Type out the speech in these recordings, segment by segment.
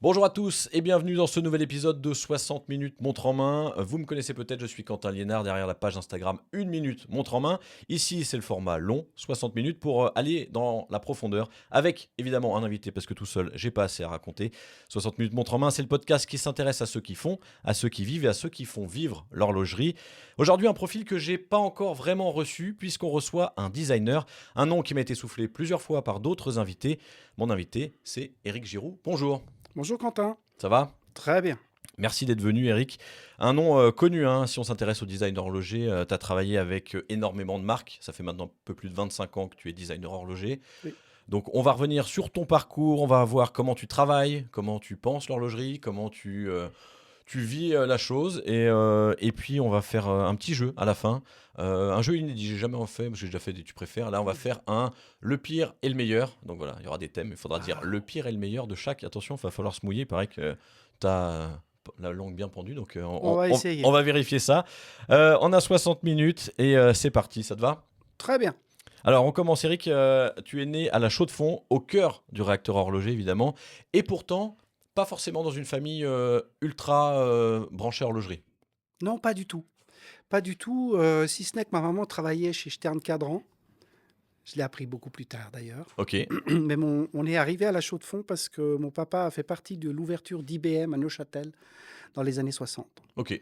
Bonjour à tous et bienvenue dans ce nouvel épisode de 60 minutes montre en main. Vous me connaissez peut-être, je suis Quentin Liénard derrière la page Instagram 1 minute montre en main. Ici, c'est le format long, 60 minutes pour aller dans la profondeur avec évidemment un invité parce que tout seul, j'ai pas assez à raconter. 60 minutes montre en main, c'est le podcast qui s'intéresse à ceux qui font, à ceux qui vivent et à ceux qui font vivre l'horlogerie. Aujourd'hui, un profil que j'ai pas encore vraiment reçu puisqu'on reçoit un designer, un nom qui m'a été soufflé plusieurs fois par d'autres invités. Mon invité, c'est Éric Giroux. Bonjour. Bonjour Quentin, Ça va? très bien. Merci d'être venu, Eric. Un nom connu, hein, si on s'intéresse au design horloger. Tu as travaillé avec énormément de marques. Ça fait maintenant un peu plus de 25 ans que tu es designer horloger. Oui. Donc, on va revenir sur ton parcours. On va voir comment tu travailles, comment tu penses l'horlogerie, comment tu vis la chose. Et puis, on va faire un petit jeu à la fin. Un jeu inédit, j'ai jamais en fait, parce que j'ai déjà fait des tu préfères. Là, on va faire le pire et le meilleur. Donc voilà, il y aura des thèmes. Il faudra dire Ah, le pire et le meilleur de chaque. Attention, il va falloir se mouiller. Il paraît que tu as la langue bien pendue. Donc on va on essayer. va vérifier ça. On a 60 minutes et c'est parti. Ça te va? Très bien. Alors, on commence, Eric. Tu es né à la Chaux-de-Fonds, au cœur du réacteur horloger, évidemment. Et pourtant, pas forcément dans une famille ultra branchée horlogerie. Non, pas du tout. Pas du tout, si ce n'est que ma maman travaillait chez Stern Cadran. Je l'ai appris beaucoup plus tard d'ailleurs. Ok, Mais on est arrivé à la Chaux-de-Fonds parce que mon papa a fait partie de l'ouverture d'IBM à Neuchâtel dans les années 60. ok.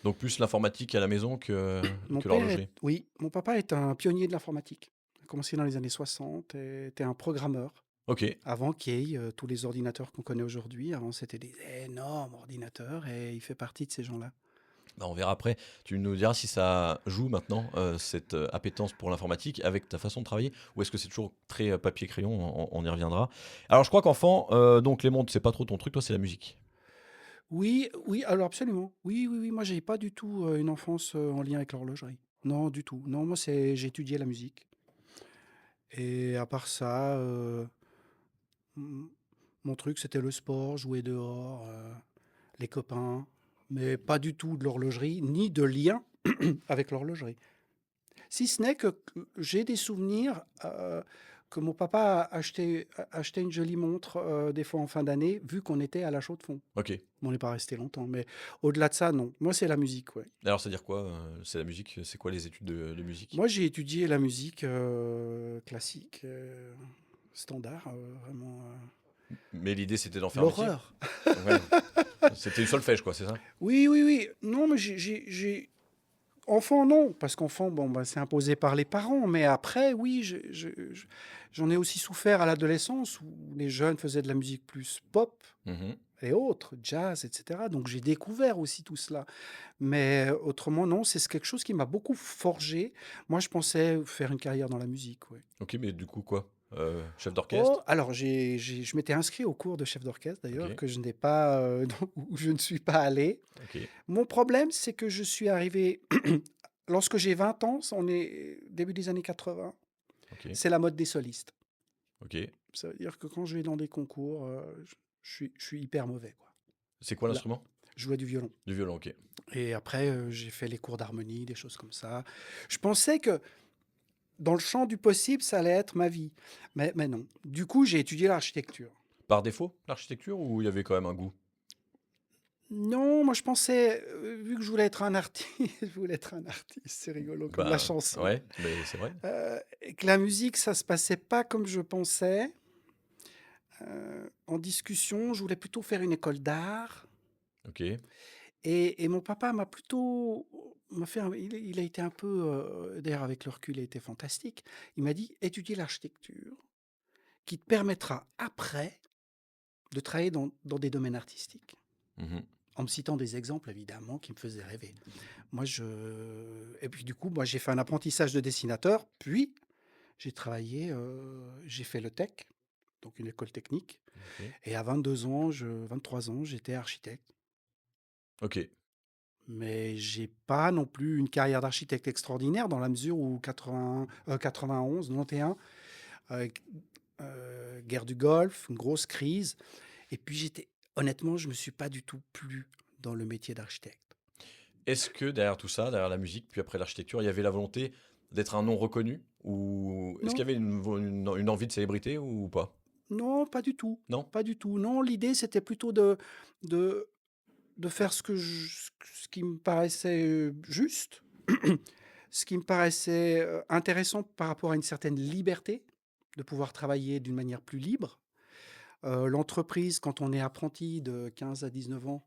Donc plus l'informatique à la maison que l'horlogerie. Oui, mon papa est un pionnier de l'informatique. Il a commencé dans les années 60 et était un programmeur. Ok. Avant qu'il y ait tous les ordinateurs qu'on connaît aujourd'hui. Avant, c'était des énormes ordinateurs et il fait partie de ces gens-là. Bah, on verra après. Tu nous diras si ça joue maintenant, cette appétence pour l'informatique avec ta façon de travailler, ou est-ce que c'est toujours très papier-crayon, on y reviendra. Alors je crois qu'enfant, donc les montres, c'est pas trop ton truc, toi c'est la musique. Oui, oui, alors absolument. Oui, oui, oui. Moi, j'ai pas du tout une enfance en lien avec l'horlogerie. Non, du tout. Non, moi, j'ai étudié la musique. Et à part ça, m- mon truc, c'était le sport, jouer dehors, les copains, mais pas du tout de l'horlogerie, ni de lien avec l'horlogerie. Si ce n'est que j'ai des souvenirs que mon papa achetait une jolie montre des fois en fin d'année, vu qu'on était à la Chaux-de-Fonds. Ok. On n'est pas resté longtemps, mais au-delà de ça, non. Moi, c'est la musique, ouais. Alors c'est dire quoi? C'est la musique, c'est quoi les études de musique? Moi, j'ai étudié la musique classique, standard, vraiment. Mais l'idée c'était d'en faire un métier? L'horreur. Ouais. C'était du solfège quoi, c'est ça? Oui, oui, oui. Non, mais enfant, non, parce qu'enfant, bon, bah, c'est imposé par les parents. Mais après, oui, j'en ai aussi souffert à l'adolescence où les jeunes faisaient de la musique plus pop Mhm. et autres, jazz, etc. Donc j'ai découvert aussi tout cela. Mais autrement, non, c'est quelque chose qui m'a beaucoup forgé. Moi, je pensais faire une carrière dans la musique, ouais. Ok, mais du coup quoi? Chef Oh, d'orchestre? alors je m'étais inscrit au cours de chef d'orchestre Ok, d'ailleurs, que je n'ai pas, où je ne suis pas allé. ok, Mon problème, c'est que je suis arrivé lorsque j'ai 20 ans, on est début des années 80, ok, c'est la mode des solistes. ok. Ça veut dire que quand je vais dans des concours, je suis hyper mauvais, quoi. C'est quoi Là, l'instrument? je jouais du violon. Du violon, ok. Et après, j'ai fait les cours d'harmonie, des choses comme ça. Je pensais que dans le champ du possible, ça allait être ma vie. Mais non. Du coup, j'ai étudié l'architecture. Par défaut, l'architecture ou il y avait quand même un goût? Non, moi je pensais, vu que je voulais être un artiste, je voulais être un artiste, c'est rigolo comme la Bah chanson. ouais, mais c'est vrai. Et que la musique, ça se passait pas comme je pensais. En discussion, je voulais plutôt faire une école d'art. Ok, Et mon papa m'a fait il a été un peu, d'ailleurs avec le recul, il a été fantastique. Il m'a dit: «Étudier l'architecture qui te permettra après de travailler dans des domaines artistiques». mhm, En me citant des exemples évidemment qui me faisaient rêver. Moi je Et puis du coup, moi j'ai fait un apprentissage de dessinateur, puis j'ai fait le tech, donc une école technique ok, et à 22 ans, 23 ans, j'étais architecte. ok. Mais j'ai pas non plus une carrière d'architecte extraordinaire dans la mesure où 91, 91, avec, guerre du Golfe, une grosse crise et puis honnêtement, je me suis pas du tout plu dans le métier d'architecte. Est-ce que derrière tout ça, derrière la musique, puis après l'architecture, il y avait la volonté d'être un nom reconnu? Ou est-ce qu'il Non, y avait une envie de célébrité ou pas? Non, pas du tout, Non? pas du tout. Non, l'idée, c'était plutôt de de faire ce qui me paraissait, juste, ce qui me paraissait, intéressant par rapport à une certaine liberté, de pouvoir travailler d'une manière plus libre. L'entreprise, quand on est apprenti de 15 à 19 ans,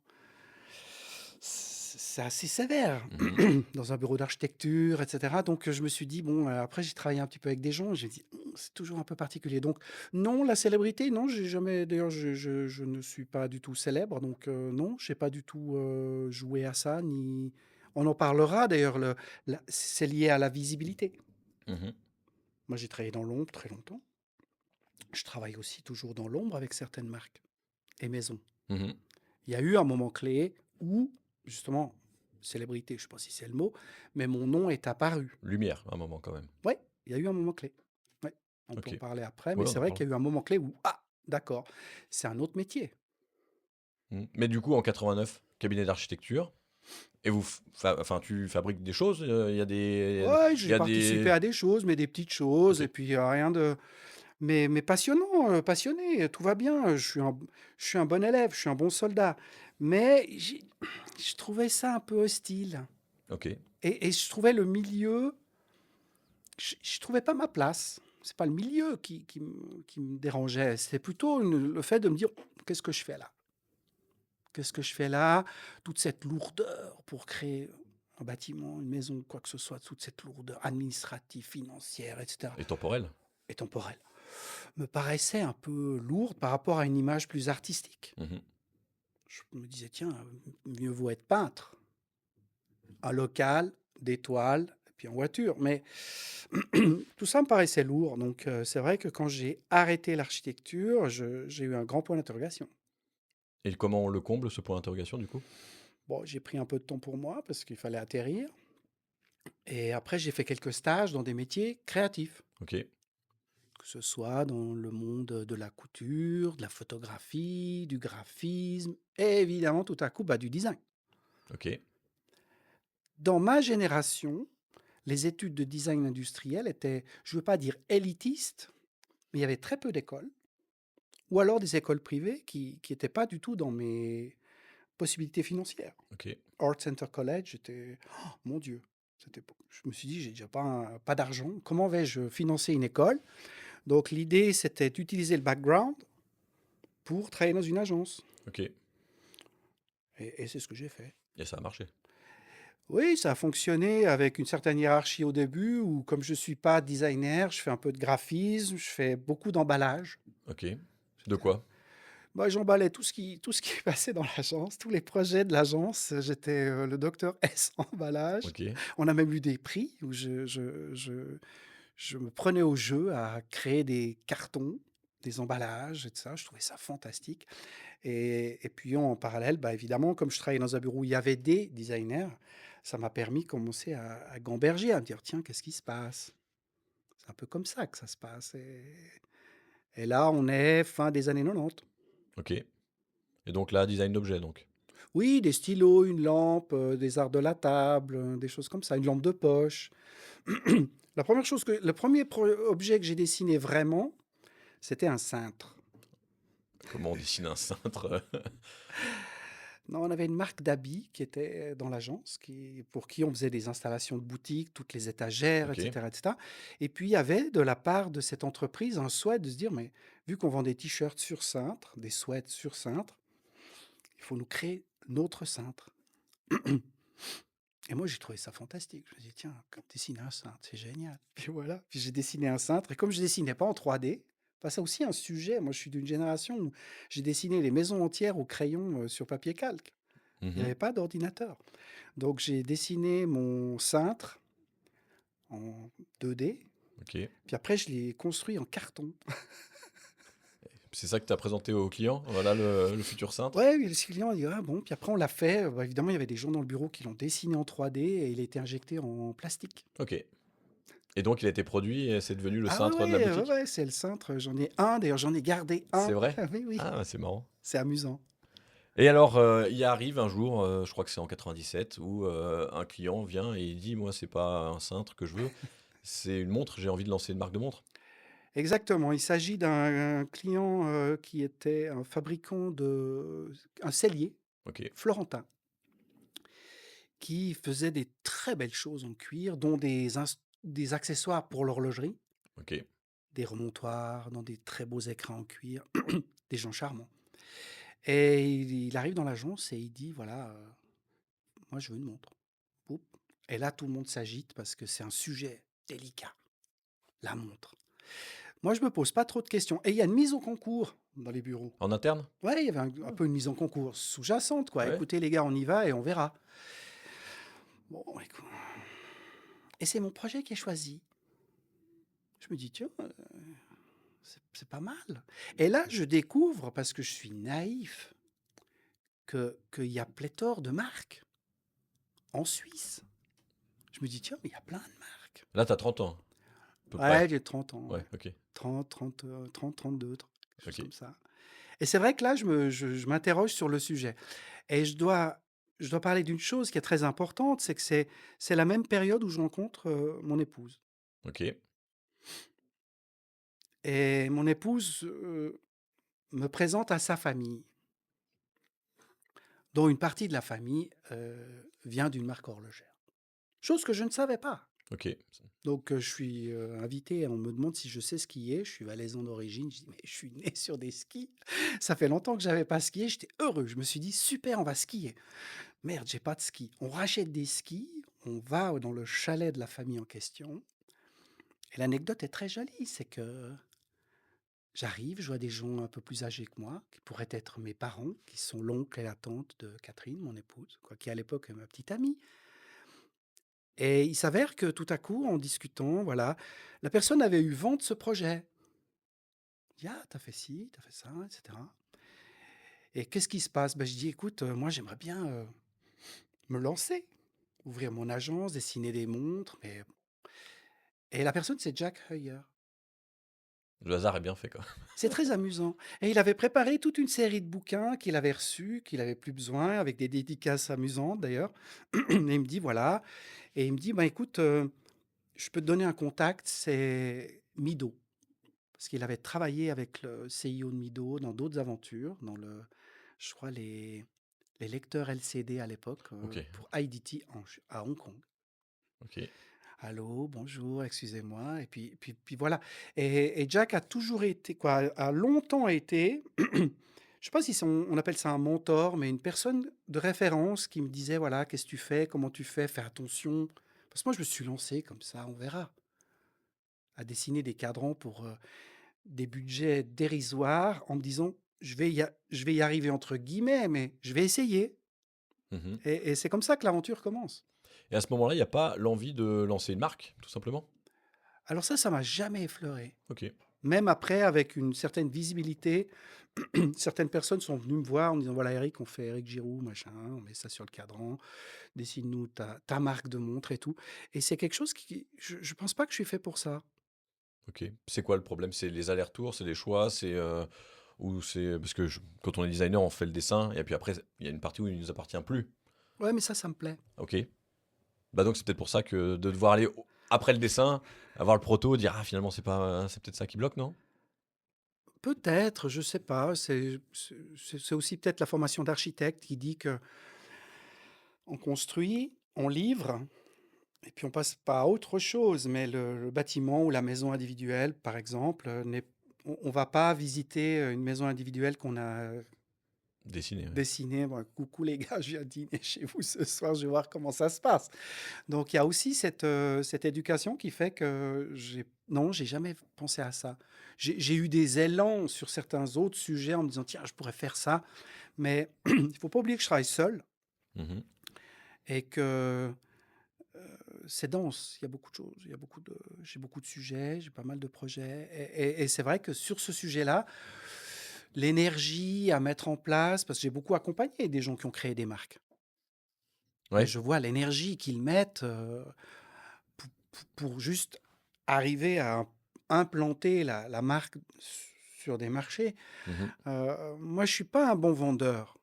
c'est assez sévère Mmh. dans un bureau d'architecture et cetera. Donc, je me suis dit: «Bon», après j'ai travaillé un petit peu avec des gens, j'ai dit: C'est toujours un peu particulier». Donc non, la célébrité, non, j'ai jamais d'ailleurs je ne suis pas du tout célèbre, donc non, j'ai pas du tout, joué à ça ni on en parlera d'ailleurs, c'est lié à la visibilité. Mmh. Moi, j'ai travaillé dans l'ombre très longtemps. Je travaille aussi toujours dans l'ombre avec certaines marques et maisons. Mmh. Il y a eu un moment clé où, justement, célébrité, je ne sais pas si c'est le mot, mais mon nom est apparu. Lumière, à un moment quand même. Ouais, il y a eu un moment clé. Ouais, on peut en OK. parler après, mais Ouais, on c'est en vrai parle. qu'il y a eu un moment clé où, ah, d'accord, c'est un autre métier. Mmh. Mais du coup, en 89, cabinet d'architecture et vous f fa enfin, tu fabriques des choses? Il y a des Ouais, il j'ai y a participé des à des choses, mais des petites choses, et OK. puis rien de. Mais passionnant, passionné, tout va bien. Je suis un bon élève, je suis un bon soldat. Mais je trouvais ça un peu hostile. OK. Et je trouvais le milieu. Je trouvais pas ma place. C'est pas le milieu qui me dérangeait, c'était plutôt le fait de me dire: «Qu'est-ce que je fais là? Qu'est-ce que je fais là?» Toute cette lourdeur pour créer un bâtiment, une maison, quoi que ce soit, toute cette lourdeur administrative, financière, et cetera, Et temporel? et temporelle, me paraissait un peu lourde par rapport à une image plus artistique. Mmh. Je me disais: «Tiens, mieux vaut être peintre, un local, des toiles et puis en voiture». Mais tout ça me paraissait lourd, donc c'est vrai que quand j'ai arrêté l'architecture, j'ai eu un grand point d'interrogation. Et comment on le comble, ce point d'interrogation, du coup? Bon, j'ai pris un peu de temps pour moi parce qu'il fallait atterrir, et après j'ai fait quelques stages dans des métiers créatifs, OK. que ce soit dans le monde de la couture, de la photographie, du graphisme et évidemment tout à coup, bah, du design. OK. Dans ma génération, les études de design industriel étaient, je ne veux pas dire élitistes, mais il y avait très peu d'écoles, ou alors des écoles privées qui étaient pas du tout dans mes possibilités financières. OK. Art Center College, j'étais, oh, mon Dieu, je me suis dit, j'ai déjà pas d'argent. Comment vais-je financer une école? Donc l'idée, c'était d'utiliser le background pour travailler dans une agence. OK. Et c'est ce que j'ai fait. Et ça a marché? Oui, ça a fonctionné avec une certaine hiérarchie au début, où comme je ne suis pas designer, je fais un peu de graphisme, je fais beaucoup d'emballage. OK. De quoi? Bah, j'emballais tout ce qui passait dans l'agence, tous les projets de l'agence. J'étais, le docteur S emballage. OK. On a même eu des prix où je me prenais au jeu à créer des cartons, des emballages et tout ça. Je trouvais ça fantastique, et puis en parallèle, bah, évidemment, comme je travaillais dans un bureau où il y avait des designers, ça m'a permis de commencer à gamberger, à me dire: «Tiens, qu'est-ce qui se passe?» C'est un peu comme ça que ça se passe, et là, on est fin des années 90. OK. Et donc là, design d'objet, donc? Oui, des stylos, une lampe, des arts de la table, des choses comme ça, une lampe de poche. Le premier objet que j'ai dessiné vraiment, c'était un cintre. Comment on dessine un cintre? Non, on avait une marque d'habits qui était dans l'agence, pour qui on faisait des installations de boutiques, toutes les étagères, OK. et cetera. Et puis, il y avait de la part de cette entreprise un souhait de se dire: «Mais vu qu'on vend des t-shirts sur cintre, des sweats sur cintre, il faut nous créer notre cintre». Et moi, j'ai trouvé ça fantastique. Je me dis: «Tiens, dessiner un cintre, c'est génial». Puis voilà, puis j'ai dessiné un cintre, et comme je dessinais pas en 3D, bah, c'est aussi un sujet. Moi, je suis d'une génération où j'ai dessiné les maisons entières au crayon, sur papier calque. Il y Mmh. avait pas d'ordinateur. Donc j'ai dessiné mon cintre en 2D, OK. puis après je l'ai construit en carton. C'est ça que tu as présenté aux clients? Voilà le futur cintre? Ouais, oui, le client a dit: «Ah bon?» Puis après on l'a fait, bah, évidemment, il y avait des gens dans le bureau qui l'ont dessiné en 3D, et il a été injecté en plastique. OK. Et donc il a été produit et c'est devenu le Ah ouais, cintre de la ouais, ouais, boutique? ouais, c'est le cintre, j'en ai un, d'ailleurs j'en ai gardé C'est un. vrai? Oui, oui, Ah, c'est marrant. c'est amusant. Et alors, il arrive un jour, je crois que c'est en 97, où, un client vient et il dit: «Moi, c'est pas un cintre que je veux, c'est une montre, j'ai envie de lancer une marque de montre». Exactement, il s'agit d'un client, qui était un fabricant un sellier OK, florentin, qui faisait des très belles choses en cuir, dont des accessoires pour l'horlogerie, OK. des remontoirs, dans des très beaux écrins en cuir, des gens charmants. Et il arrive dans l'agence et il dit: «Voilà, moi je veux une montre». Poup. Et là, tout le monde s'agite parce que c'est un sujet délicat, la montre. Moi, je me pose pas trop de questions et il y a une mise au concours dans les bureaux. En interne? Ouais, il y avait un Ah, peu une mise en concours sous-jacente, quoi. ouais. «Écoutez les gars, on y va et on verra». Bon, écou et c'est mon projet qui est choisi. Je me dis: «Tiens, c'est pas mal» et là, je découvre, parce que je suis naïf, qu'il y a pléthore de marques en Suisse. Je me dis: «Tiens, mais il y a plein de marques». Là, tu as 30 ans, à peu près? Ouais, j'ai 30 ans, Ouais, ouais. OK, 32, quelque chose OK. comme ça. Et c'est vrai que là, je m'interroge sur le sujet et je dois parler d'une chose qui est très importante, c'est que c'est la même période où je rencontre, mon épouse OK. et mon épouse, me présente à sa famille, dont une partie de la famille, vient d'une marque horlogère. Chose que je ne savais pas. OK. Donc, je suis, invité, on me demande si je sais skier. Je suis valaisan d'origine. Je dis: «Mais je suis né sur des skis». Ça fait longtemps que j'avais pas skié, j'étais heureux. Je me suis dit: «Super, on va skier». Merde, j'ai pas de ski. On rachète des skis, on va dans le chalet de la famille en question et l'anecdote est très jolie, c'est que j'arrive, je vois des gens un peu plus âgés que moi, qui pourraient être mes parents, qui sont l'oncle et la tante de Catherine, mon épouse, quoi, qui à l'époque est ma petite amie. Et il s'avère que tout à coup, en discutant, voilà, la personne avait eu vent de ce projet. Je dis: «Ah, tu fait ci, t'as fait ça et cetera et qu'est-ce qui se passe?» Ben je dis: «Écoute, moi j'aimerais bien, me lancer, ouvrir mon agence, dessiner des montres, mais» et la personne, c'est Jack Heuer. Le hasard est bien fait, quoi. C'est très amusant et il avait préparé toute une série de bouquins qu'il avait reçus, qu'il avait plus besoin, avec des dédicaces amusantes d'ailleurs et il me dit: «Voilà» et il me dit: «Ben écoute, je peux te donner un contact, c'est Mido». Parce qu'il avait travaillé avec le CIO de Mido dans d'autres aventures, je crois les lecteurs LCD à l'époque, OK, pour IDT à Hong Kong. OK. «Allô, bonjour, excusez-moi» et puis voilà et Jack a toujours été quoi, a longtemps été, je sais pas si on appelle ça un mentor, mais une personne de référence qui me disait: «Voilà, qu'est-ce que tu fais? Comment tu fais? Fais attention». Parce que moi je me suis lancé comme ça, on verra, à dessiner des cadrans pour, des budgets dérisoires en me disant: Je vais y arriver» entre guillemets, mais je vais essayer Mmh. et c'est comme ça que l'aventure commence. Et à ce moment-là, il y a pas l'envie de lancer une marque, tout simplement? Alors ça m'a jamais effleuré. OK. Même après avec une certaine visibilité, certaines personnes sont venues me voir en me disant: «Voilà Eric, on fait Eric Giroud, machin, on met ça sur le cadran, dessine-nous ta marque de montre et tout» et c'est quelque chose qui je pense pas que je suis fait pour ça. OK. C'est quoi le problème? C'est les allers-retours, c'est les choix, ou c'est parce que quand on est designer, on fait le dessin et puis après, il y a une partie où il nous appartient plus. Ouais, mais ça me plaît. OK. Bah, donc c'est peut-être pour ça que de devoir aller au après le dessin, avoir le proto, dire: «Ah finalement c'est peut-être ça qui bloque, non?» Peut-être, je sais pas, c'est aussi peut-être la formation d'architecte qui dit que on construit, on livre et puis on passe pas à autre chose. Mais le bâtiment ou la maison individuelle, par exemple, on va pas visiter une maison individuelle qu'on a Dessiner, ouais. dessinée. Bon, coucou les gars, je viens dîner chez vous ce soir, je vais voir comment ça se passe. Donc il y a aussi cette éducation qui fait que non, j'ai jamais pensé à ça. J'ai eu des élans sur certains autres sujets en me disant, tiens, je pourrais faire ça. Mais il faut pas oublier que je travaille seul Mmh. et que c'est dense. Il y a beaucoup de choses. J'ai beaucoup de sujets, j'ai pas mal de projets. Et c'est vrai que sur ce sujet-là, l'énergie à mettre en place, parce que j'ai beaucoup accompagné des gens qui ont créé des marques. Et Ouais. je vois l'énergie qu'ils mettent pour juste arriver à implanter la marque sur des marchés. Mmh. Moi, je suis pas un bon vendeur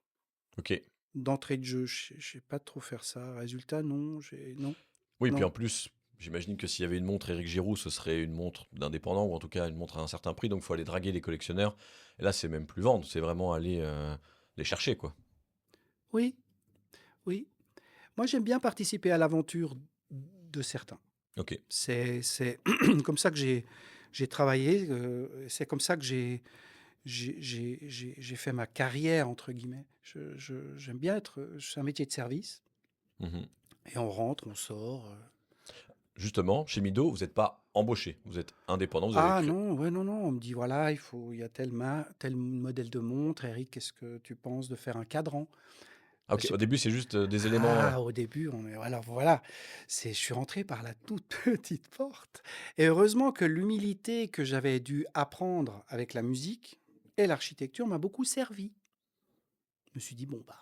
OK. d'entrée de jeu. Je sais pas trop faire ça. Résultat, non, non, Oui, puis en non. plus, J'imagine que s'il y avait une montre Éric Giroux, ce serait une montre d'indépendant ou en tout cas une montre à un certain prix, donc il faut aller draguer les collectionneurs. Et là, c'est même plus vendre, c'est vraiment aller, les chercher, quoi. Oui, oui. Moi, j'aime bien participer à l'aventure de certains. OK. C'est comme ça que j'ai travaillé, c'est comme ça que j'ai fait ma «carrière» entre guillemets. J'aime bien être, c'est un métier de service Mmh. et on rentre, on sort, Justement, chez Mido, vous n'êtes pas embauché, vous êtes indépendant, vous avez Ah créé. non, ouais, non, non, on me dit: «Voilà, il y a tel modèle de montre. Eric, qu'est-ce que tu penses de faire un cadran?» Ah Bah, OK, j'ai au début, c'est juste, des éléments, Au début, on est alors voilà, je suis rentré par la toute petite porte et heureusement que l'humilité que j'avais dû apprendre avec la musique et l'architecture m'a beaucoup servi. Je me suis dit: «Bon, bah,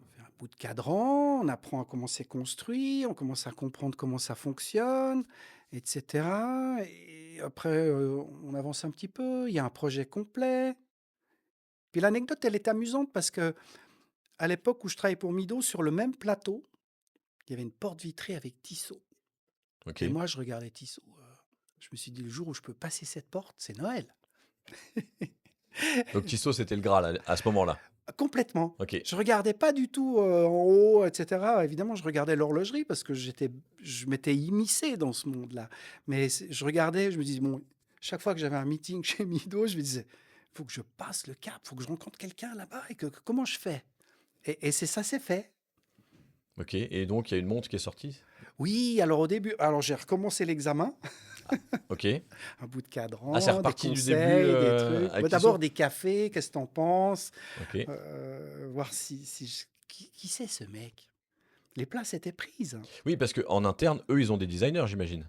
on fait un bout de cadran, on apprend à comment c'est construit, on commence à comprendre comment ça fonctionne et cetera et après, on avance un petit peu, il y a un projet complet». Puis l'anecdote, elle est amusante parce que à l'époque où je travaillais pour Mido, sur le même plateau, il y avait une porte vitrée avec Tissot. Et OK. moi, je regardais Tissot, je me suis dit: «Le jour où je peux passer cette porte, c'est Noël». Donc Tissot, c'était le Graal à ce moment-là? Complètement. OK. Je regardais pas du tout, en haut et cetera. Évidemment, je regardais l'horlogerie parce que je m'étais immiscé dans ce monde-là. Mais je regardais, je me disais: «Bon», chaque fois que j'avais un meeting chez Mido, je me disais: «Il faut que je passe le cap, il faut que je rencontre quelqu'un là-bas et comment je fais?» Et c'est ça s'est fait. OK et donc il y a une montre qui est sortie? Oui, alors au début j'ai recommencé l'examen. OK. Un bout de Ah, c'est cadran, des reparti du début, conseils, des trucs. avec Bah, d'abord Tissot? des cafés, qu'est-ce que tu en penses? OK. Voir si qui c'est ce mec? Les places étaient prises. Oui, parce qu'en interne, eux, ils ont des designers, j'imagine?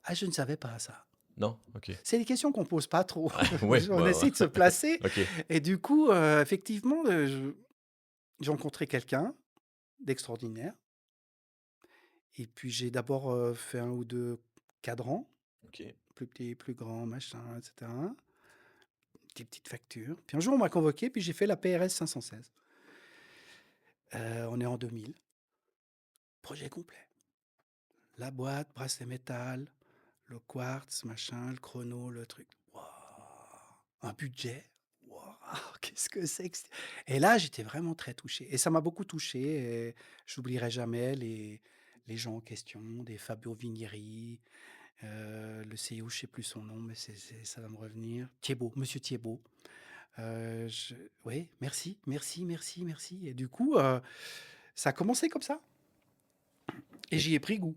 Ah, je ne savais pas ça. Non? OK. C'est des questions qu'on pose pas trop. Ah ouais, On bah, essaie de se placer OK. et du coup, effectivement, j'ai rencontré quelqu'un d'extraordinaire et puis j'ai d'abord, fait un ou 2 cadrans, OK. plus petits, plus grands, machin et cetera. Des petites factures. Puis un jour, on m'a convoqué, puis j'ai fait la PRS 516. On est en 2000. Projet complet. La boîte, bracelet métal, le quartz, machin, le chrono, le truc. Waouh! Un budget. Waouh! Qu'est-ce que c'est que et là, j'étais vraiment très touché et ça m'a beaucoup touché et j'oublierai jamais les gens en question, des Fabio Vinieri, le CEO, je sais plus son nom, mais ça va me revenir. Thiebaud, monsieur Thiebaud. Je Oui, merci, merci, merci, merci et du coup, ça a commencé comme ça et Et j'y ai pris goût.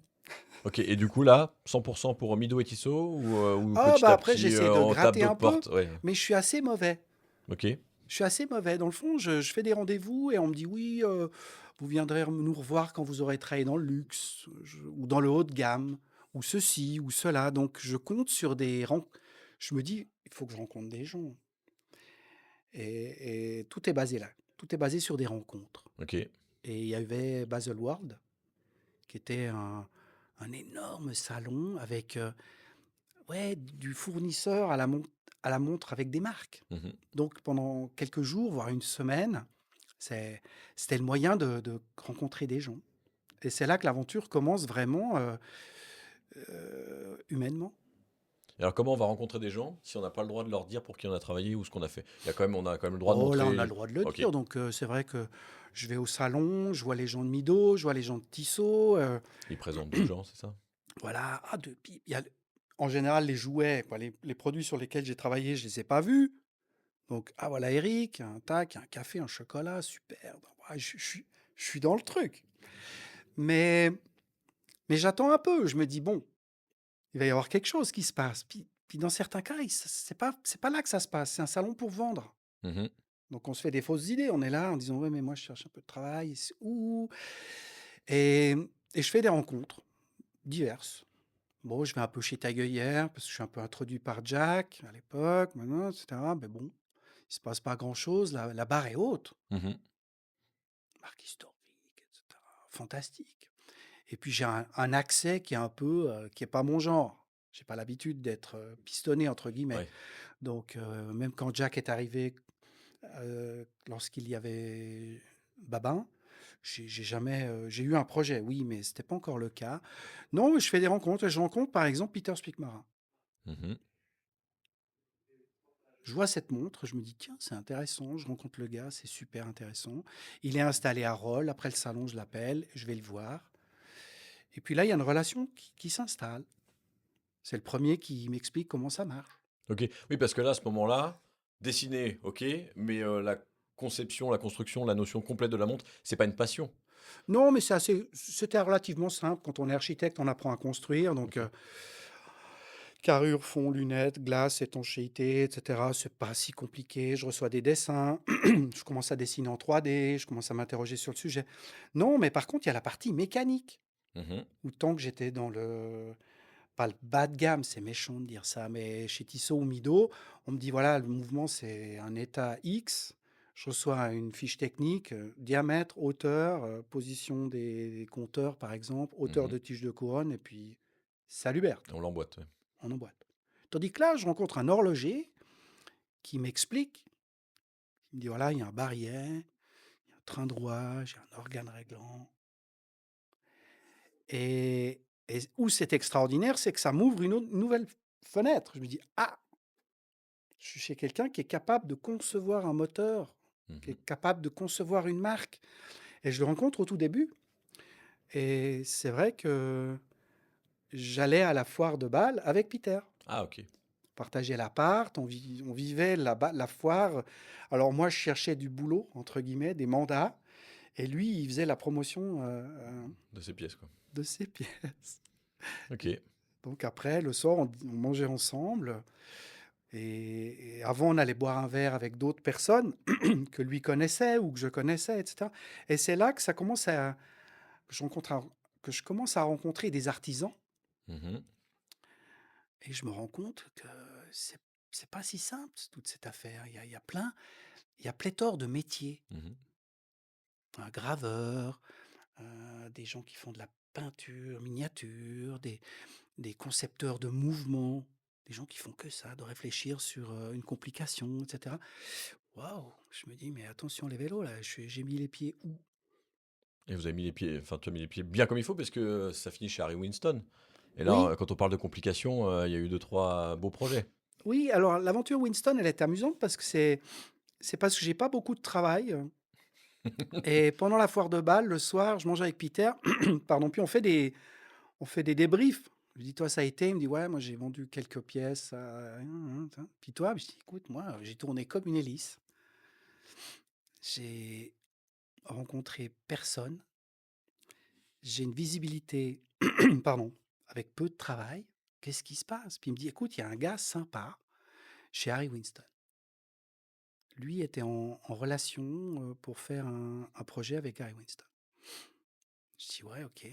OK et du coup, là, 100 pour Mido et Tissot ou Ah petit bah, à après petit, j'essaie de on tape gratter un d'autres peu, portes? Ouais. mais je suis assez mauvais. OK. Je suis assez mauvais. Dans le fond, je fais des rendez-vous et on me dit: «Oui, vous viendrez nous revoir quand vous aurez travaillé dans le luxe, ou dans le haut de gamme, ou ceci ou cela». Donc je compte sur des ren je me dis: «Il faut que je rencontre des gens» et tout est basé là. Tout est basé sur des rencontres OK. et il y avait Baselworld qui était un énorme salon avec, ouais, du fournisseur à la montre avec des marques. Mmh. Donc pendant quelques jours, voire une semaine, c'était le moyen de rencontrer des gens et c'est là que l'aventure commence vraiment, humainement. Et alors comment on va rencontrer des gens si on n'a pas le droit de leur dire pour qui on a travaillé ou ce qu'on a fait? Il y a quand même On a quand même le droit de Oh là, on a le montrer. droit de le OK, dire donc c'est vrai que je vais au salon, je vois les gens de Mido, je vois les gens de Tissot, ils présentent d'autres gens, c'est ça? voilà. Ah de puis il y a en général les jouets, quoi, les produits sur lesquels j'ai travaillé, je les ai pas vus. Donc: «Ah voilà Eric, un tac, un café, un chocolat, super». Donc ouais, je suis dans le truc. Mais j'attends un peu, je me dis: «Bon, il va y avoir quelque chose qui se passe». Puis dans certains cas, il c'est pas là que ça se passe, c'est un salon pour vendre. Mmh. Donc on se fait des fausses idées, on est là en disant: «Ouais, mais moi je cherche un peu de travail, c'est où?» et je fais des rencontres diverses. Bon, je vais un peu chez Tagueillère parce que je suis un peu introduit par Jack à l'époque, maintenant et cetera, mais bon, il se passe pas grand-chose, la barre est haute. Mmh. Marque historique et cetera, fantastique. Et puis j'ai un accès qui est un peu, qui est pas mon genre. J'ai pas l'habitude d'être, «pistonné» entre guillemets. Ouais. Donc même quand Jack est arrivé, lorsqu'il y avait Babin, j'ai jamais, j'ai eu un projet, oui, mais c'était pas encore le cas. Non, je fais des rencontres et je rencontre, par exemple, Peter Spickmarin. Mmh. Je vois cette montre, je me dis: «Tiens, c'est intéressant». Je rencontre le gars, c'est super intéressant. Il est installé à Rolle, après le salon, je l'appelle, je vais le voir et puis là, il y a une relation qui s'installe. C'est le premier qui m'explique comment ça marche. OK. Oui, parce que là, à ce moment-là, dessiner, OK, mais la conception, la construction, la notion complète de la montre, c'est pas une passion? Non, mais c'était relativement simple. Quand on est architecte, on apprend à construire, donc OK. carrure, fond, lunettes, glace, étanchéité, et cetera. C'est pas si compliqué. Je reçois des dessins, je commence à dessiner en 3D, je commence à m'interroger sur le sujet. Non, mais par contre, il y a la partie mécanique, Mmh. où tant que j'étais dans le pas le bas de gamme, c'est méchant de dire ça, mais chez Tissot ou Mido, on me dit: «Voilà, le mouvement, c'est un état X». Je reçois une fiche technique, diamètre, hauteur, position des compteurs, par exemple, hauteur Mmh. de tige de couronne et puis salut Berthe, On l'emboîte, ouais. on emboîte. Tandis que là, je rencontre un horloger qui m'explique, il me dit: «Voilà, il y a un barillet, il y a un train de rouage, il y a un organe réglant» et où c'est extraordinaire, c'est que ça m'ouvre une autre nouvelle fenêtre. Je me dis: «Ah! Je suis chez quelqu'un qui est capable de concevoir un moteur, qui Mmh. est capable de concevoir une marque» et je le rencontre au tout début et c'est vrai que j'allais à la foire de Bâle avec Peter. Ah OK. On partageait l'appart, on vivait la foire. Alors moi, je cherchais du «boulot» entre guillemets, des mandats et lui, il faisait la promotion, De ces pièces, quoi. de ses pièces. OK. Donc après, le soir, on mangeait ensemble et avant, on allait boire un verre avec d'autres personnes que lui connaissait ou que je connaissais et cetera et c'est là que ça commence à que je rencontre un que je commence à rencontrer des artisans Mmh. et je me rends compte que c'est c'est pas si simple toute cette affaire. Il y a pléthore de métiers. Mmh. Un graveur, des gens qui font de la peinture miniature, des concepteurs de mouvements, des gens qui font que ça, de réfléchir sur, une complication et cetera. Waouh! Je me dis: «Mais attention les vélos là, j'ai mis les pieds où?» Et vous avez mis les pieds, enfin, tu as mis les pieds bien comme il faut parce que ça finit chez Harry Winston. Et là, Oui, quand on parle de complications, il y a eu deux trois beaux projets. oui, alors l'aventure Winston, elle est amusante parce que c'est parce que j'ai pas beaucoup de travail, et pendant la foire de Bâle, le soir, je mange avec Peter, pardon, puis on fait des débriefs. Je lui dis: «Toi, ça a été?» Il me dit: «Ouais, moi, j'ai vendu quelques pièces à puis toi?» Je dis: «Écoute, moi, j'ai tourné comme une hélice. J'ai rencontré personne. J'ai une visibilité, pardon, avec peu de travail. Qu'est-ce qui se passe?» Puis il me dit: «Écoute, il y a un gars sympa chez Harry Winston. Lui était en relation, pour faire un projet avec Harry Winston». Je dis: «Ouais, OK».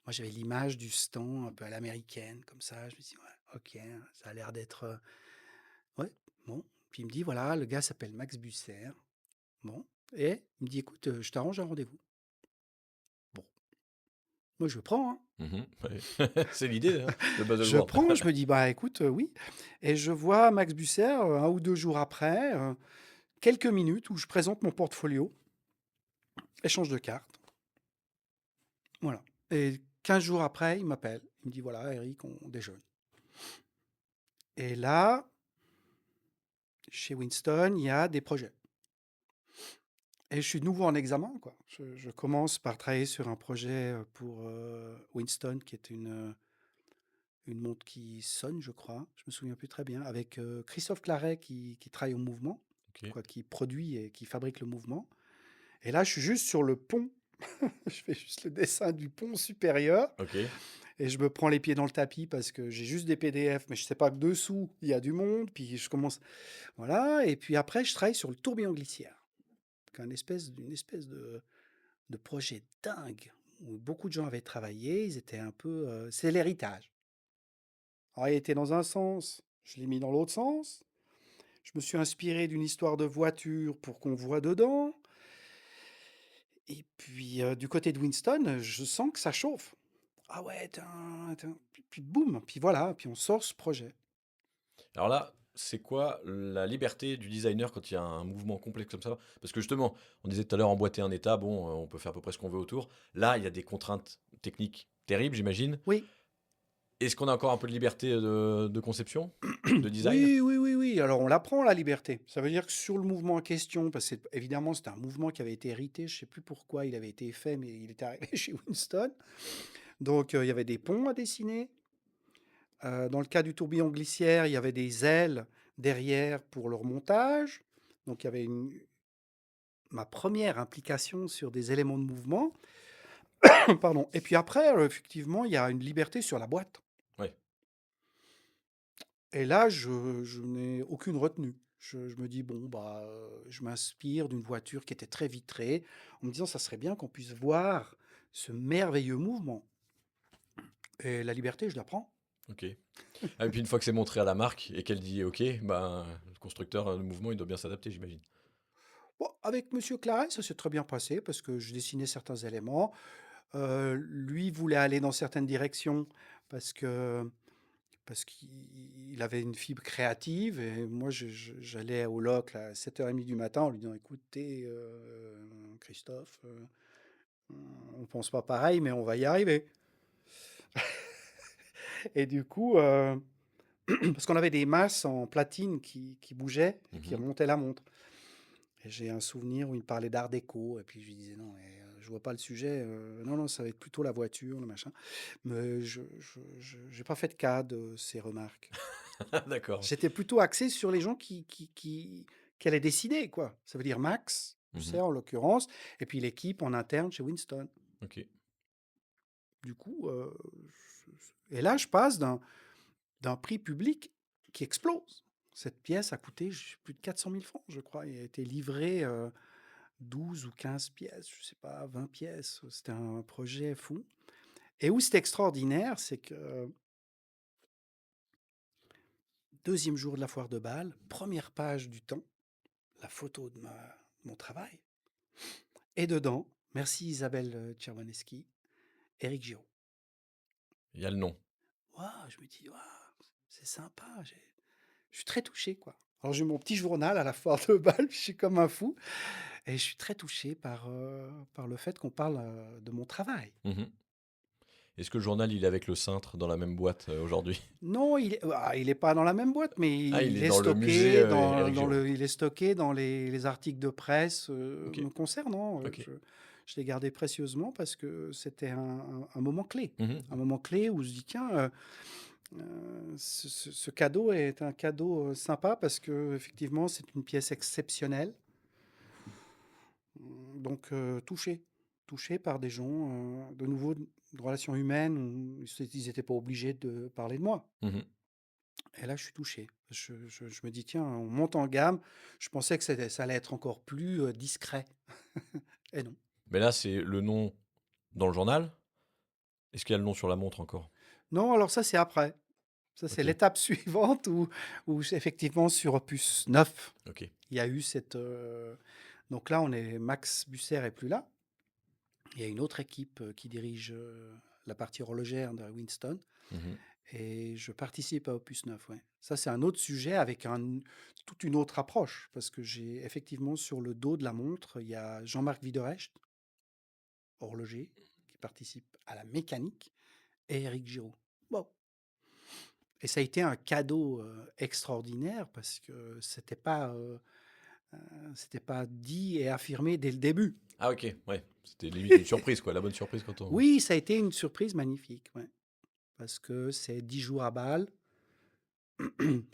Moi, j'avais l'image du stand un peu à l'américaine comme ça. Je me dis: «Ouais, OK, ça a l'air d'être, ouais, bon». Puis il me dit: «Voilà, le gars s'appelle Max Busser». Bon et il me dit: «Écoute, je t'arrange un rendez-vous». Bon, moi je prends, hein. Mmh. Ouais. C'est l'idée, hein, le Je buzzword. prends, je me dis: «Bah, écoute, oui» et je vois Max Busser, 1 ou 2 jours après, quelques minutes où je présente mon portfolio, échange de cartes, voilà et 15 jours après, il m'appelle. Il me dit: «Voilà Eric, on déjeune» et là, chez Winston, il y a des projets et je suis de nouveau en examen, quoi. Je commence par travailler sur un projet, pour, Winston qui est une montre qui sonne, je crois, je me souviens plus très bien, avec, Christophe Claret qui travaille au mouvement, OK. quoi, qui produit et qui fabrique le mouvement et là, je suis juste sur le pont. Je fais juste le dessin du pont supérieur OK. et je me prends les pieds dans le tapis parce que j'ai juste des PDF, mais je sais pas que dessous, il y a du monde, puis je commence voilà et puis après je travaille sur le tourbillon glissière, une espèce de projet dingue où beaucoup de gens avaient travaillé, ils étaient un peu, c'est l'héritage. Alors il était dans un sens, je l'ai mis dans l'autre sens. Je me suis inspiré d'une histoire de voiture pour qu'on voit dedans et puis, du côté de Winston, je sens que ça chauffe. Ah ouais, tin, tin, puis boum, puis voilà, puis on sort ce projet. Alors là, c'est quoi la liberté du designer quand il y a un mouvement complexe comme ça? Parce que justement, on disait tout à l'heure emboîter un état, bon, on peut faire à peu près ce qu'on veut autour. Là, il y a des contraintes techniques terribles, j'imagine. Oui. Est-ce qu'on a encore un peu de liberté de conception, de design? Oui, oui, oui, oui. Alors on l'apprend, la liberté. Ça veut dire que sur le mouvement en question, parce que évidemment c'était un mouvement qui avait été hérité, je ne sais plus pourquoi il avait été fait, mais il était arrivé chez Winston. Donc il y avait des ponts à dessiner. Dans le cas du tourbillon glissière, il y avait des ailes derrière pour leur montage. Donc il y avait ma première implication sur des éléments de mouvement. Pardon. Et puis après, effectivement, il y a une liberté sur la boîte. Ouais. Et là, je n'ai aucune retenue. Je me dis, bon, bah, je m'inspire d'une voiture qui était très vitrée, en me disant, ça serait bien qu'on puisse voir ce merveilleux mouvement. Et la liberté, je la prends. Ok. Ah, et puis une fois que c'est montré à la marque et qu'elle dit OK, ben, le constructeur, le mouvement, il doit bien s'adapter, j'imagine. Bon, avec Monsieur Claret, ça s'est très bien passé parce que je dessinais certains éléments. Lui voulait aller dans certaines directions parce que parce qu'il avait une fibre créative et moi j'allais au loc là, à 7h30 du matin en lui disant écoutez Christophe, on pense pas pareil mais on va y arriver. Et du coup, parce qu'on avait des masses en platine qui bougeaient et qui Mhm. remontaient la montre. Et j'ai un souvenir où il me parlait d'art déco et puis je lui disais non mais, je vois pas le sujet, non, non, ça va être plutôt la voiture, le machin. Mais j'ai pas fait de cas de ces remarques. D'accord. J'étais plutôt axé sur les gens qui allaient décider, quoi. Ça veut dire Max, Mhm. Busser en l'occurrence, et puis l'équipe en interne chez Winston. Ok. Du coup, et là, je passe d'un prix public qui explose. Cette pièce a coûté plus de 400 000 francs, je crois. Il a été livré 12 ou 15 pièces, je sais pas, 20 pièces. C'était un projet fou. Et où c'était extraordinaire, c'est que deuxième jour de la foire de Bâle, première page du Temps, la photo de mon travail. Et dedans, merci Isabelle Czerwoneski, Éric Giraud. Il y a le nom. Waouh, je me dis, waouh, c'est sympa. Je suis très touché, quoi. Alors j'ai mon petit journal à la foire de Bâle, je suis comme un fou. Et je suis très touché par le fait qu'on parle de mon travail. Mhm. Est-ce que le journal, il est avec le cintre dans la même boîte aujourd'hui? Non, il est pas dans la même boîte, mais Ah, il il est est dans le musée stocké Éric Giraud. il est stocké dans les articles de presse Ok. me concernant. Ok. Je l'ai gardé précieusement parce que c'était un moment clé. Mhm. Un moment clé où je dis, tiens, ce cadeau est un cadeau sympa parce que effectivement c'est une pièce exceptionnelle. Donc touché par des gens, de nouveau de relations humaines où ils n'étaient pas obligés de parler de moi. Mhm. Et là, je suis touché. Je me dis, tiens, on monte en gamme. Je pensais que ça allait être encore plus discret. Et non. Mais là, c'est le nom dans le journal. Est-ce qu'il y a le nom sur la montre encore? Non, alors ça, c'est après. Ça, c'est Ok. l'étape suivante où effectivement, sur Opus 9, Ok. il y a eu cette. Donc là, Max Busser est plus là. Il y a une autre équipe qui dirige la partie horlogère de Winston. Mhm. Et je participe à Opus 9, ouais. Ça, c'est un autre sujet avec toute une autre approche. Parce que j'ai effectivement sur le dos de la montre, il y a Jean-Marc Viderecht, horloger, qui participe à la mécanique, et Éric Giraud. Bon. Et ça a été un cadeau extraordinaire parce que c'était pas dit et affirmé dès le début. Ah, ok. Ouais. C'était limite une surprise, quoi. La bonne surprise quand on. Oui, ça a été une surprise magnifique, ouais. Parce que c'est 10 jours à Bâle.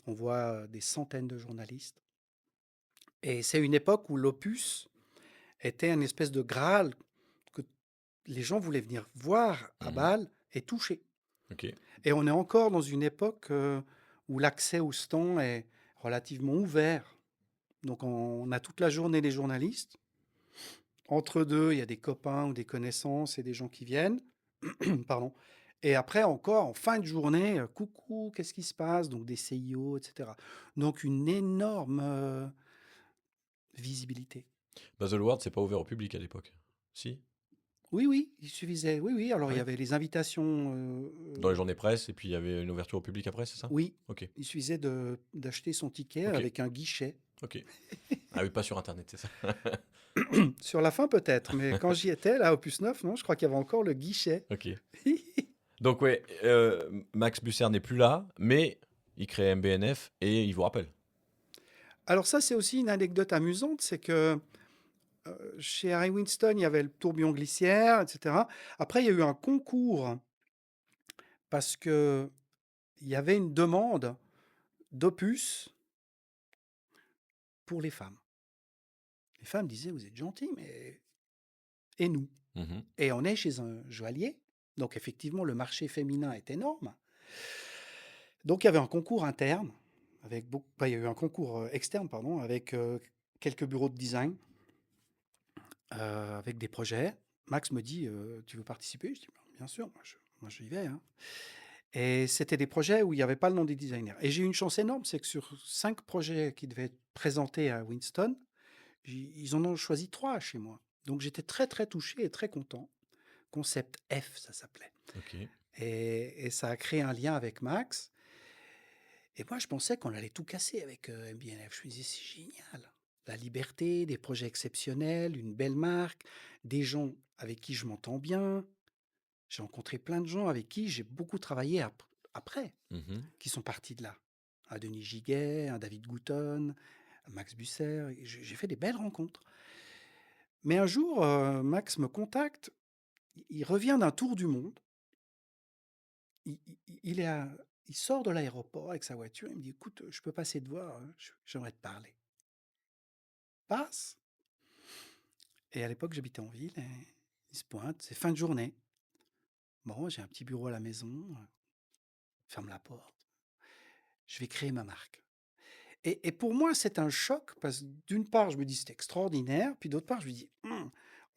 On voit des centaines de journalistes. Et c'est une époque où l'Opus était une espèce de Graal que les gens voulaient venir voir à Mhm. Bâle et toucher. Ok. Et on est encore dans une époque où l'accès au stand est relativement ouvert. Donc on a toute la journée des journalistes. Entre deux, il y a des copains ou des connaissances et des gens qui viennent. Pardon. Et après encore, en fin de journée, coucou, qu'est-ce qui se passe? Donc des CIO, etc. Donc une énorme visibilité. Baselworld, c'est pas ouvert au public à l'époque. Si? Oui, oui, il suffisait. Oui, oui. Alors Ah il y oui? avait les invitations. Dans les journées presse et puis il y avait une ouverture au public après, c'est ça? Oui, OK. il suffisait d'acheter son ticket OK. avec un guichet. OK. Ah oui, pas sur internet, c'est ça? Sur la fin peut-être, mais quand j'y étais, là, Opus 9, non, je crois qu'il y avait encore le guichet. OK. Donc ouais, Max Busser n'est plus là, mais il crée MBNF et il vous rappelle? Alors ça, c'est aussi une anecdote amusante, c'est que chez Harry Winston, il y avait le tourbillon glissière, etc. Après, il y a eu un concours parce que il y avait une demande d'Opus pour les femmes. Les femmes disaient, vous êtes gentils, mais et nous? Mmh. Et on est chez un joaillier, donc effectivement, le marché féminin est énorme. Donc il y avait un concours interne, avec beaucoup, il y a eu un concours externe, pardon, avec quelques bureaux de design, avec des projets. Max me dit, tu veux participer? Je dis, bien sûr, moi j'y vais, hein. Et c'était des projets où il n'y avait pas le nom des designers. Et j'ai eu une chance énorme, c'est que sur 5 projets qui devaient être présentés à Winston, ils en ont choisi 3 chez moi. Donc j'étais très très touché et très content. Concept F, ça s'appelait. OK. Et ça a créé un lien avec Max. Et moi, je pensais qu'on allait tout casser avec MBNF. Je me disais, c'est génial. La liberté, des projets exceptionnels, une belle marque, des gens avec qui je m'entends bien. J'ai rencontré plein de gens avec qui j'ai beaucoup travaillé après, Mmh. qui sont partis de là. Un Denis Giguet, un David Gouton, un Max Busser. J'ai fait des belles rencontres. Mais un jour, Max me contacte. Il revient d'un tour du monde. Il est il sort de l'aéroport avec sa voiture. Il me dit, écoute, je peux passer te voir. J'aimerais te parler. Passe. Et à l'époque, j'habitais en ville. Et il se pointe. C'est fin de journée. Bon, j'ai un petit bureau à la maison. Ferme la porte. Je vais créer ma marque. Et pour moi, c'est un choc parce que d'une part, je me dis c'est extraordinaire, puis d'autre part, je me dis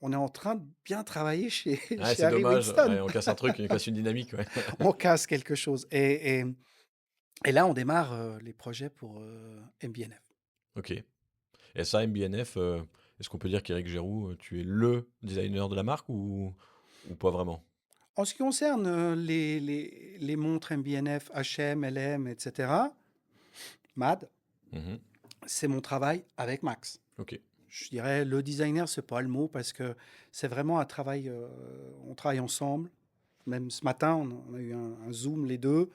on est en train de bien travailler chez, Ouais, chez c'est Harry dommage, Winston. ouais, on casse un truc, on casse une dynamique, ouais. On casse quelque chose. Et là, on démarre les projets pour MBNF. OK. Et ça, MBNF, est-ce qu'on peut dire qu'Éric Géroux, tu es le designer de la marque ou pas vraiment? En ce qui concerne les montres MBNF, HM, LM, etc., MAD, Mmh. c'est mon travail avec Max. OK. Je dirais le designer, c'est pas le mot parce que c'est vraiment un travail, on travaille ensemble. Même ce matin, on a eu un Zoom les deux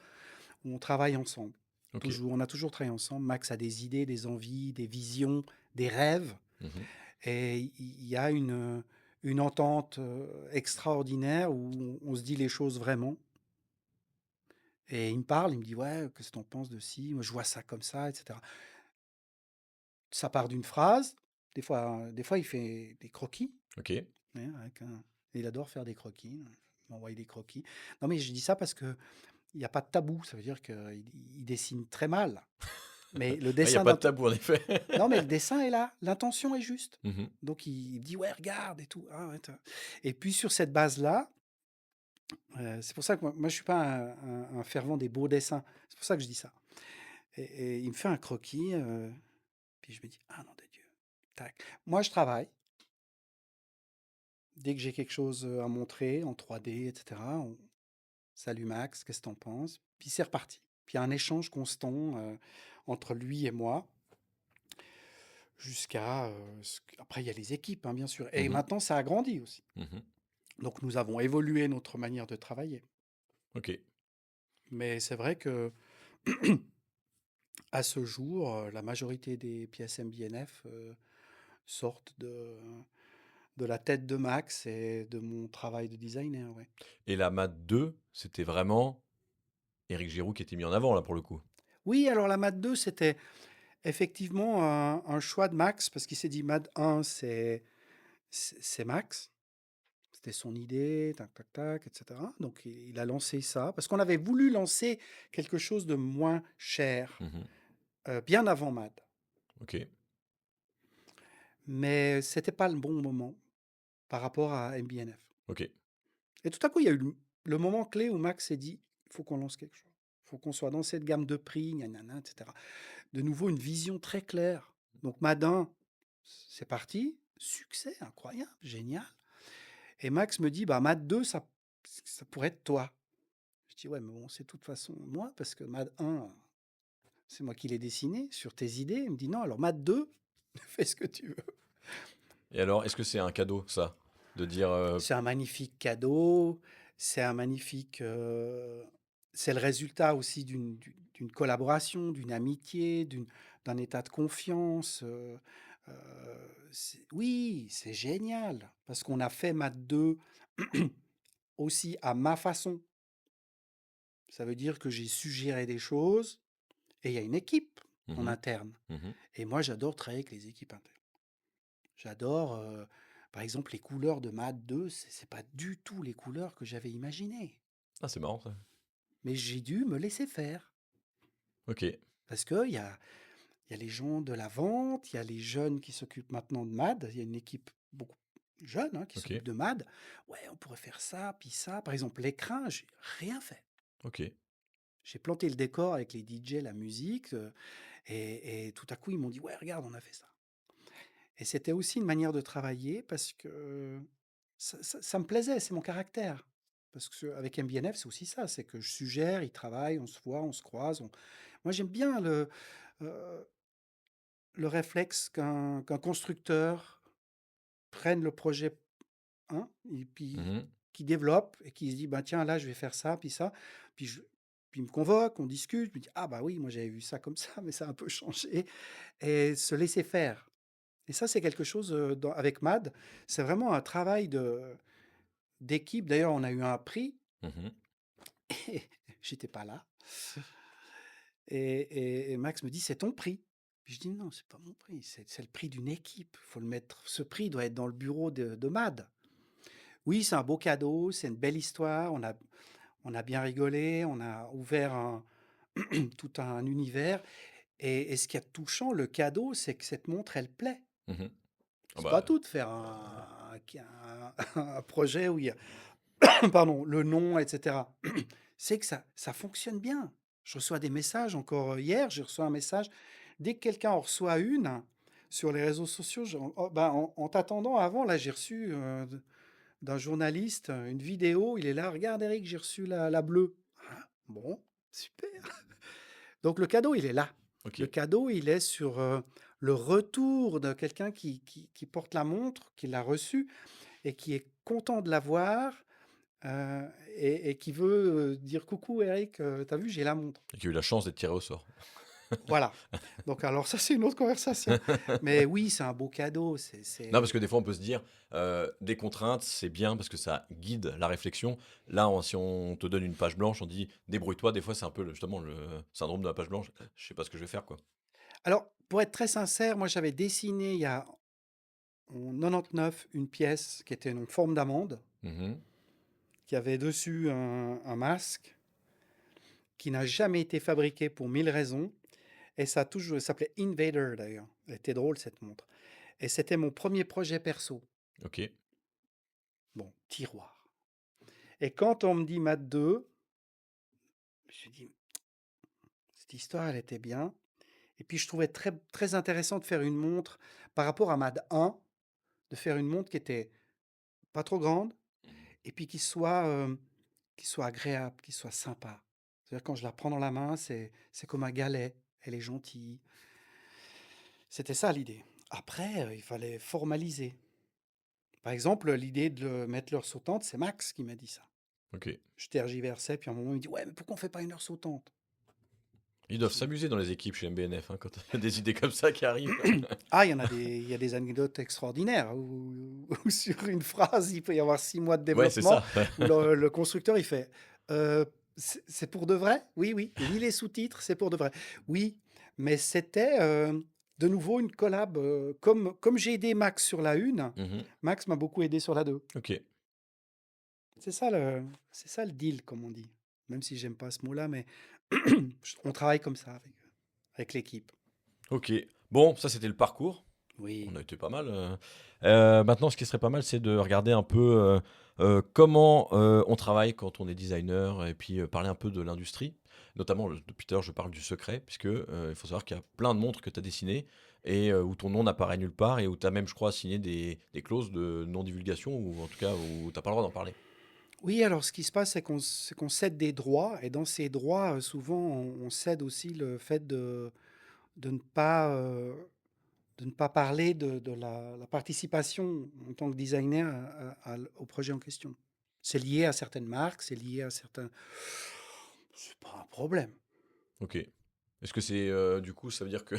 où on travaille ensemble. OK. Toujours, on a toujours travaillé ensemble. Max a des idées, des envies, des visions, des rêves. Mmh. Et il y a une entente extraordinaire où on se dit les choses vraiment. Et il me parle, il me dit, ouais, qu'est-ce que t'en penses de ci? Moi, je vois ça comme ça, etc. Ça part d'une phrase. Des fois, il fait des croquis. OK. Hein, il adore faire des croquis. Il m'envoie des croquis. Non, mais je dis ça parce que il n'y a pas de tabou. Ça veut dire qu'il dessine très mal. Mais le Ah, il y a dessin pas de tabou en effet. non, mais le dessin est là. L'intention est juste. Mmh. Donc, il me dit, ouais, regarde et tout. Ah, ouais, et puis, sur cette base-là, c'est pour ça que moi je suis pas un fervent des beaux dessins. C'est pour ça que je dis ça. Et il me fait un croquis. Puis je me dis, ah non, de Dieu. Tac. Moi, je travaille. Dès que j'ai quelque chose à montrer en 3D, etc., salut Max, qu'est-ce que t'en penses? Puis c'est reparti. Puis il y a un échange constant entre lui et moi, jusqu'à... après, il y a les équipes, hein, bien sûr. Et Mmh. maintenant, ça a grandi aussi. Mmh. Donc nous avons évolué notre manière de travailler. OK. Mais c'est vrai que à ce jour, la majorité des pièces MBNF sortent de la tête de Max et de mon travail de designer. Ouais. Et la Mat 2, c'était vraiment Éric Giroux qui était mis en avant là pour le coup? Oui, alors la MAD 2, c'était effectivement un choix de Max, parce qu'il s'est dit MAD 1, c'est Max. C'était son idée, tac, tac, tac, etc. Donc il a lancé ça, parce qu'on avait voulu lancer quelque chose de moins cher, Mmh. bien avant MAD. OK. Mais c'était pas le bon moment par rapport à MBNF. OK. Et tout à coup, il y a eu le moment clé où Max s'est dit, il faut qu'on lance quelque chose. Il faut qu'on soit dans cette gamme de prix, gna, gna, gna, etc. De nouveau, une vision très claire. Donc MAD 1, c'est parti. Succès incroyable, génial. Et Max me dit: «Bah, Mad 2, ça pourrait être toi». Je dis: «Ouais, mais bon, c'est de toute façon moi, parce que Mad 1, c'est moi qui l'ai dessiné sur tes idées». Il me dit: «Non, alors Mad 2, fais ce que tu veux». Et alors, est-ce que c'est un cadeau, ça? De dire, C'est un magnifique cadeau, c'est un c'est le résultat aussi d'une collaboration, d'une amitié, d'un état de confiance, oui, c'est génial parce qu'on a fait Mad 2 aussi à ma façon. Ça veut dire que j'ai suggéré des choses et il y a une équipe en mmh interne mh. et moi j'adore travailler avec les équipes internes. J'adore, par exemple, les couleurs de Mad 2, c'est pas du tout les couleurs que j'avais imaginées. Ah, c'est marrant ça. Mais j'ai dû me laisser faire OK. parce qu'il y a les gens de la vente, il y a les jeunes qui s'occupent maintenant de Mad. Il y a une équipe beaucoup jeune, hein, qui OK. s'occupe de Mad. Ouais, on pourrait faire ça, puis ça. Par exemple, l'écran, j'ai rien fait. OK. J'ai planté le décor avec les DJ, la musique, et tout à coup, ils m'ont dit: «Ouais, regarde, on a fait ça». Et c'était aussi une manière de travailler parce que ça me plaisait, c'est mon caractère. Parce qu'avec MBNF, c'est aussi ça, c'est que je suggère, ils travaillent, on se voit, on se croise. Moi, j'aime bien euh, le réflexe qu'un constructeur prenne le projet, hein, et puis Mmh. qui développe et qui se dit, bah, tiens, là, je vais faire ça, puis ça. Puis, puis il me convoque, on discute, je me dis, ah bah oui, moi j'avais vu ça comme ça, mais ça a un peu changé. Et se laisser faire. Et ça, c'est quelque chose, avec MAD, c'est vraiment un travail d'équipe. D'ailleurs, on a eu un prix Mmh. et j'étais pas là. Et Max me dit: «C'est ton prix». Puis je dis: «Non, c'est pas mon prix, c'est le prix d'une équipe. Faut le mettre, ce prix doit être dans le bureau de MAD». Oui, c'est un beau cadeau, c'est une belle histoire, on a bien rigolé, on a ouvert tout un univers et ce qui est touchant, le cadeau, c'est que cette montre, elle plaît. Mmh. Ah C'est pas bah, tout de faire un projet où il y a pardon, le nom, et cetera. C'est que ça fonctionne bien. Je reçois des messages encore, hier, j'ai reçu un message. Dès que quelqu'un en reçoit une, sur les réseaux sociaux, oh, ben, en t'attendant avant, là, j'ai reçu, d'un journaliste, une vidéo. Il est là: «Regarde Eric, j'ai reçu la bleue». Ah, bon, super. Donc le cadeau, il est là. Le OK. cadeau, il est sur, le retour de quelqu'un qui porte la montre, qui l'a reçue et qui est content de l'avoir, et qui veut, dire: «Coucou Eric, tu vu, j'ai la montre». Et qui a eu la chance d'être tiré au sort. Voilà. Donc alors ça, c'est une autre conversation. Mais oui, c'est un beau cadeau, Non, parce que des fois, on peut se dire, des contraintes, c'est bien parce que ça guide la réflexion. Là, si on te donne une page blanche, on dit: «Débrouille-toi». Des fois, c'est un peu justement le syndrome de la page blanche. Je sais pas ce que je vais faire, quoi. Alors, pour être très sincère, moi, j'avais dessiné il y a en 99 une pièce qui était en forme d'amande, Mmh. qui avait dessus un masque, qui n'a jamais été fabriqué pour 1000 raisons et ça a toujours ça s'appelait Invader d'ailleurs. Elle était drôle cette montre et c'était mon premier projet perso. OK. Bon, tiroir, et quand on me dit Math 2, je me suis dit: «Cette histoire, elle était bien». Et puis je trouvais très très intéressant de faire une montre par rapport à Mad 1, de faire une montre qui était pas trop grande et puis qui soit agréable, qui soit sympa. C'est-à-dire quand je la prends dans la main, c'est comme un galet, elle est gentille. C'était ça l'idée. Après, il fallait formaliser. Par exemple, l'idée de mettre l'heure sautante, c'est Max qui m'a dit ça. OK. Je tergiversais, puis à un moment, il me dit: «Ouais, mais pourquoi on fait pas une heure sautante?» Ils Je doivent dis: s'amuser dans les équipes chez MBNF, hein, quand il y a des idées comme ça qui arrivent. «Ah, il y a des anecdotes extraordinaires où sur une phrase, il peut y avoir 6 mois de Ouais, c'est développement, ça. où le constructeur, il fait: c'est pour de vrai? Oui, oui. Lis les sous-titres, c'est pour de vrai». Oui, mais c'était, de nouveau une collab, comme j'ai aidé Max sur la 1, Mmh. Max m'a beaucoup aidé sur la 2. OK. C'est ça le deal, comme on dit. Même si j'aime pas ce mot-là, mais on travaille comme ça avec l'équipe. OK. Bon, ça, c'était le parcours. On Oui. a été pas mal. Maintenant, ce qui serait pas mal, c'est de regarder un peu comment on travaille quand on est designer et puis parler un peu de l'industrie. Notamment, depuis tout à l'heure, je parle du secret, puisque il faut savoir qu'il y a plein de montres que tu as dessinées et où ton nom n'apparaît nulle part et où tu as même, je crois, signé des clauses de non-divulgation ou en tout cas où tu n'as pas le droit d'en parler. Oui, alors ce qui se passe, c'est qu'on cède des droits, et dans ces droits, souvent, on cède aussi le fait de ne pas, de ne pas parler de la participation en tant que designer au projet en question. C'est lié à certaines marques, c'est lié à certains... C'est pas un problème. Ok. Est-ce que c'est du coup, ça veut dire que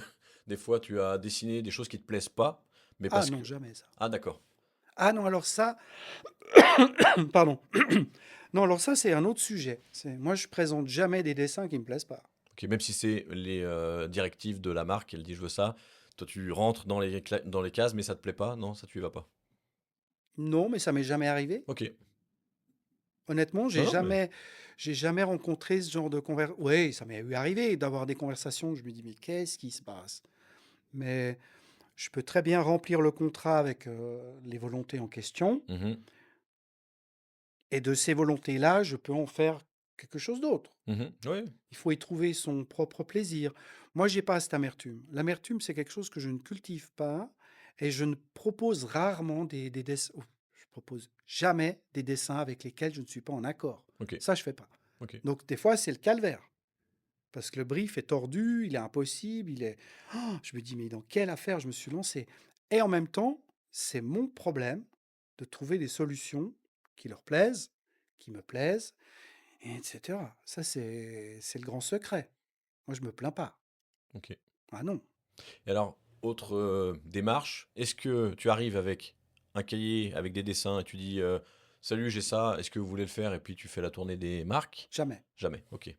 des fois tu as dessiné des choses qui te plaisent pas, mais Ah parce non, que. jamais ça. Ah, d'accord. Ah non, alors ça, pardon. Non, alors ça, c'est un autre sujet. Moi, je présente jamais des dessins qui me plaisent pas. Ok, même si c'est les directives de la marque, elle dit je veux ça, toi tu rentres dans les cases, mais ça te plaît pas, non, ça tu y vas pas. Non, mais ça m'est jamais arrivé. Ok. Honnêtement, Non, non, mais. j'ai jamais rencontré ce genre de conversation. Oui, ça m'est eu arrivé d'avoir des conversations où je me dis, mais qu'est-ce qui se passe? Mais je peux très bien remplir le contrat avec les volontés en question, Mhm, et de ces volontés-là, je peux en faire quelque chose d'autre. mhm, ouais. Il faut y trouver son propre plaisir. Moi, j'ai pas cette amertume. L'amertume, c'est quelque chose que je ne cultive pas, et je ne propose rarement des dessins. Je propose jamais des dessins avec lesquels je ne suis pas en accord. Ok, Ça, je fais pas. ok. Donc, des fois, c'est le calvaire. Parce que le brief est tordu, il est impossible, il est... Oh, je me dis, mais dans quelle affaire je me suis lancé? Et en même temps, c'est mon problème de trouver des solutions qui leur plaisent, qui me plaisent, et etc. Ça, c'est le grand secret. Moi, je me plains pas. Ok. Ah non. Et alors, autre démarche, est-ce que tu arrives avec un cahier avec des dessins et tu dis salut, j'ai ça, est-ce que vous voulez le faire? Et puis tu fais la tournée des marques? Jamais. Jamais. Ok.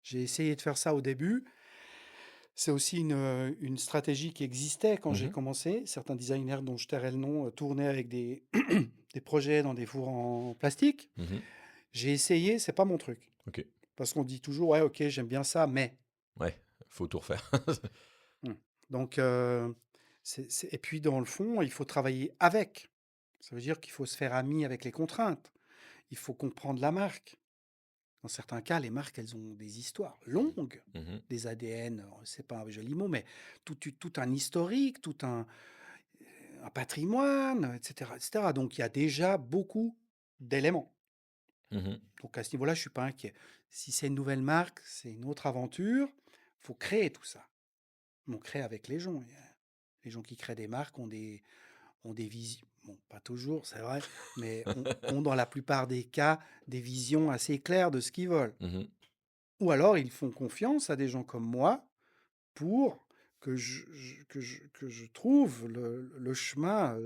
J'ai essayé de faire ça au début. C'est aussi une stratégie qui existait quand j'ai Mhm, commencé. Certains designers dont je tairai le nom tournaient avec des, des projets dans des fours en plastique. mhm, J'ai essayé, c'est pas mon truc. ok. Parce qu'on dit toujours, ouais, ok, j'aime bien ça, mais. Ouais, faut tout refaire. Hmm. Donc, et puis dans le fond, il faut travailler avec. Ça veut dire qu'il faut se faire ami avec les contraintes. Il faut comprendre la marque. Dans certains cas, les marques, elles ont des histoires longues, Mhm, des ADN, c'est pas un joli mot, mais tout un historique, tout un patrimoine, etc., etc. Donc, il y a déjà beaucoup d'éléments. mhm, Donc, à ce niveau-là, je suis pas inquiet. Si c'est une nouvelle marque, c'est une autre aventure. Il faut créer tout ça. On crée avec les gens. Les gens qui créent des marques ont des visions. Bon, pas toujours, c'est vrai, mais ont dans la plupart des cas des visions assez claires de ce qu'ils veulent. mhm. Ou alors ils font confiance à des gens comme moi pour que je trouve le chemin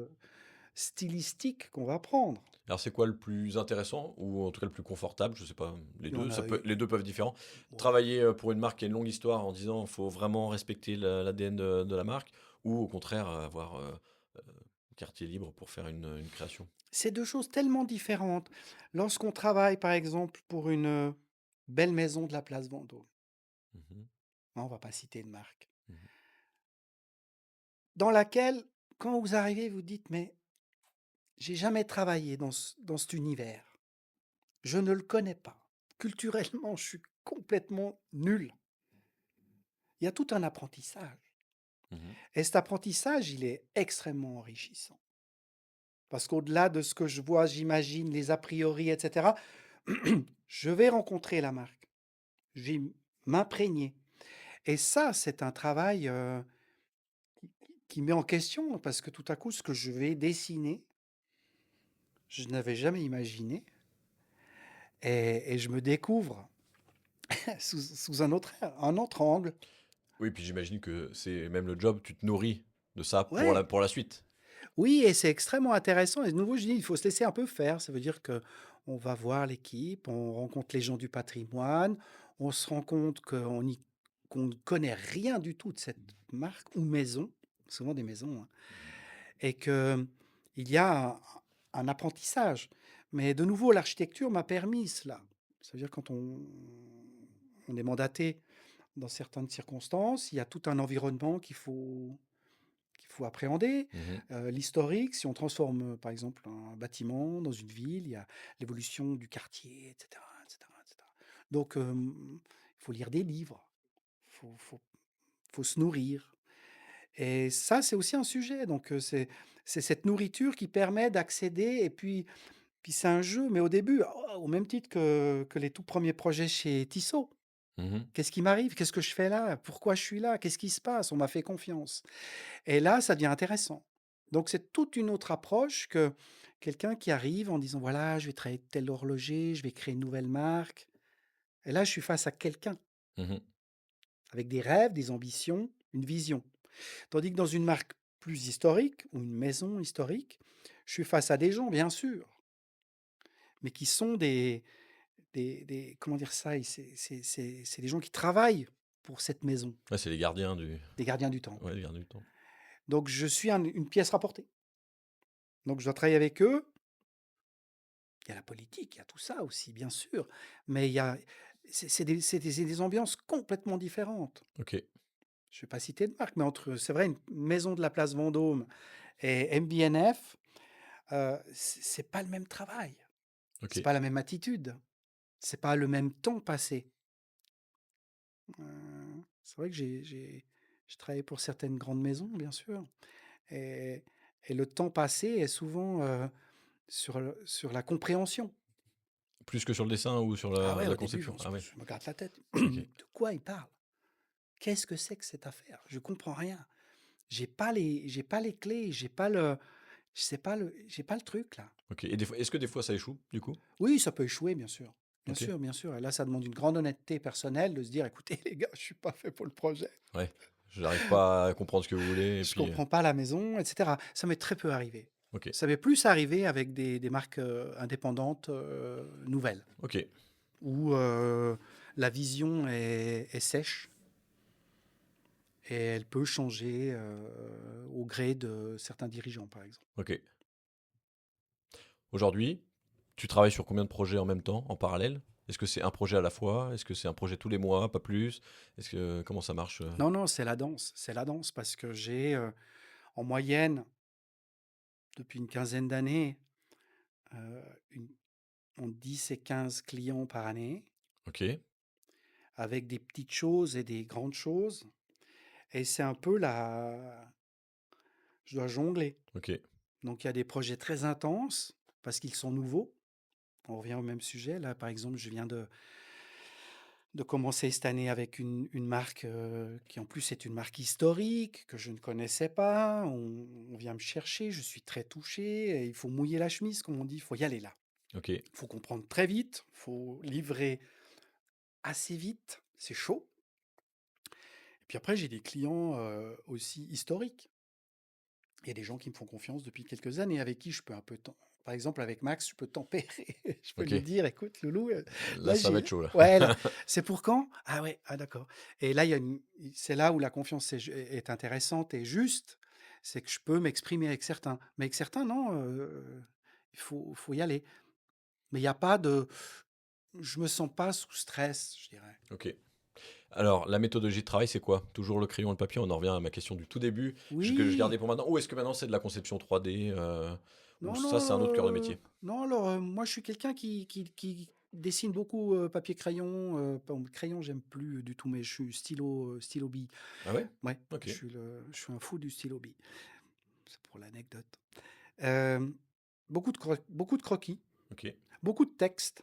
stylistique qu'on va prendre. Alors c'est quoi le plus intéressant ou en tout cas le plus confortable? Je sais pas, les Il y en deux, a les deux peuvent être différents. ouais. Travailler pour une marque qui a une longue histoire en disant faut vraiment respecter l'ADN de la marque ou au contraire avoir quartier libre pour faire une création. C'est deux choses tellement différentes. Lorsqu'on travaille, par exemple, pour une belle maison de la place Vendôme, Mhm, hein, on va pas citer de marque, mhm, dans laquelle, quand vous arrivez, vous dites, mais j'ai jamais travaillé dans cet univers. Je ne le connais pas. Culturellement, je suis complètement nul. Il y a tout un apprentissage. mhm, Et cet apprentissage, il est extrêmement enrichissant. Parce qu'au-delà de ce que je vois, j'imagine, les a priori, etc., je vais rencontrer la marque. Je vais m'imprégner. Et ça, c'est un travail qui met en question, parce que tout à coup, ce que je vais dessiner, je n'avais jamais imaginé. Et je me découvre sous un autre angle. oui, puis j'imagine que c'est même le job, tu te nourris de ça Ouais, pour la suite. oui, et c'est extrêmement intéressant. Et de nouveau, je dis, il faut se laisser un peu faire. Ça veut dire que on va voir l'équipe, on rencontre les gens du patrimoine, on se rend compte qu'on ne connaît rien du tout de cette marque ou maison, souvent des maisons, hein, et que il y a un apprentissage. Mais de nouveau, l'architecture m'a permis cela. Ça veut dire quand on est mandaté dans certaines circonstances, il y a tout un environnement qu'il faut appréhender. Mhm, L'historique, si on transforme, par exemple, un bâtiment dans une ville, il y a l'évolution du quartier, etc., etc., etc. Donc, il faut lire des livres, faut, faut, faut se nourrir. Et ça, c'est aussi un sujet. Donc, c'est cette nourriture qui permet d'accéder. Et puis c'est un jeu, mais au début, au même titre que les tout premiers projets chez Tissot. Mmh. Qu'est-ce qui m'arrive? Qu'est-ce que je fais là? Pourquoi je suis là? Qu'est-ce qui se passe? On m'a fait confiance. Et là, ça devient intéressant. Donc, c'est toute une autre approche que quelqu'un qui arrive en disant, voilà, je vais travailler avec tel horloger, je vais créer une nouvelle marque. Et là, je suis face à quelqu'un Mmh. avec des rêves, des ambitions, une vision. Tandis que dans une marque plus historique ou une maison historique, je suis face à des gens, bien sûr, mais qui sont comment dire ça? C'est des gens qui travaillent pour cette maison, Ouais, c'est les gardiens du des gardiens du temple. ouais, les gardiens du temple. Donc je suis une pièce rapportée. Donc je dois travailler avec eux. Il y a la politique, il y a tout ça aussi, bien sûr, mais il y a c'est des ambiances complètement différentes. OK, Je ne vais pas citer de marque, mais entre c'est vrai, une maison de la place Vendôme et MBNF, c'est pas le même travail, c'est OK. pas la même attitude, c'est pas le même temps passé. C'est vrai que j'ai travaillé pour certaines grandes maisons, bien sûr, et le temps passé est souvent, sur la compréhension. Plus que sur le dessin ou sur Ah la ouais, la au début, conception? Ah ouais, je me gratte la tête. OK. De quoi il parle? Qu'est-ce que c'est que cette affaire? Je comprends rien. J'ai pas les clés, j'ai pas le truc là. OK et des fois est-ce que des fois ça échoue, du coup? Oui, ça peut échouer, bien sûr. Bien OK. sûr, bien sûr. Et là, ça demande une grande honnêteté personnelle de se dire: «Écoutez les gars, je suis pas fait pour le projet. Ouais. J'arrive pas à comprendre ce que vous voulez et Je puis, comprends pas la maison», et cetera. Ça m'est très peu arrivé. OK. Ça m'est plus arrivé avec des marques, indépendantes, nouvelles, OK. où, la vision est sèche et elle peut changer, au gré de certains dirigeants, par exemple. OK. Aujourd'hui, tu travailles sur combien de projets en même temps, en parallèle? Est-ce que c'est un projet à la fois? Est-ce que c'est un projet tous les mois, pas plus? Est-ce que comment ça marche, Non, non, c'est la danse parce que j'ai, en moyenne, depuis une quinzaine d'années, une entre 10 et 15 clients par année, OK, avec des petites choses et des grandes choses, et c'est un peu la je dois jongler. OK, Donc il y a des projets très intenses parce qu'ils sont nouveaux. On revient au même sujet. Là, par exemple, je viens de commencer cette année avec une marque, qui en plus est une marque historique que je ne connaissais pas. On vient me chercher, je suis très touché et il faut mouiller la chemise, comme on dit, il faut y aller là. OK, Il faut comprendre très vite, il faut livrer assez vite, c'est chaud. Et puis après, j'ai des clients, aussi historiques. Il y a des gens qui me font confiance depuis quelques années, avec qui je peux un peu par exemple avec Max, je peux tempérer. Je peux lui OK. dire: «Écoute loulou, Là, là ça va j'ai» être chaud là. ouais, là: «C'est pour quand?» «Ah ouais, ah d'accord», et là, il y a une c'est là où la confiance est intéressante et juste, c'est que je peux m'exprimer avec certains. Mais avec certains non, il faut y aller. Mais il y a pas de je me sens pas sous stress, je dirais. OK. Alors, la méthodologie de travail, c'est quoi? Toujours le crayon et le papier? On en revient à ma question du tout début, que je gardais Oui! pour maintenant. Ou est-ce que maintenant c'est de la conception 3D, ou Non, ça, c'est un non, autre cœur de métier? non, alors, moi, je suis quelqu'un qui dessine beaucoup, papier-crayon, bon, crayon, j'aime plus du tout, mais je suis stylo bille. Ah ouais? Ouais, OK, je suis un fou du stylo bille. C'est pour l'anecdote. Hem, beaucoup de croquis, OK, beaucoup de textes,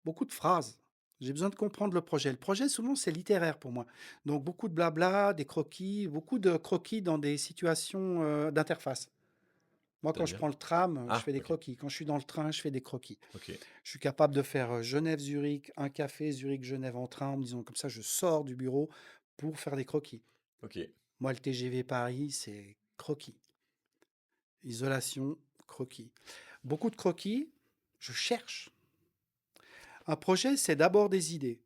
beaucoup de phrases. J'ai besoin de comprendre le projet. Le projet, souvent, c'est littéraire pour moi. Donc beaucoup de blabla, des croquis, beaucoup de croquis dans des situations, d'interface. Moi, quand je c'est-à-dire? prends le tram, je Ah, fais des OK, croquis. Quand je suis dans le train, je fais des croquis. OK, Je suis capable de faire, Genève-Zurich, un café, Zurich-Genève en train, en me disant comme ça, je sors du bureau pour faire des croquis. OK, Moi, le TGV Paris, c'est croquis. Isolation, croquis. Beaucoup de croquis, je cherche. Un projet, c'est d'abord des idées.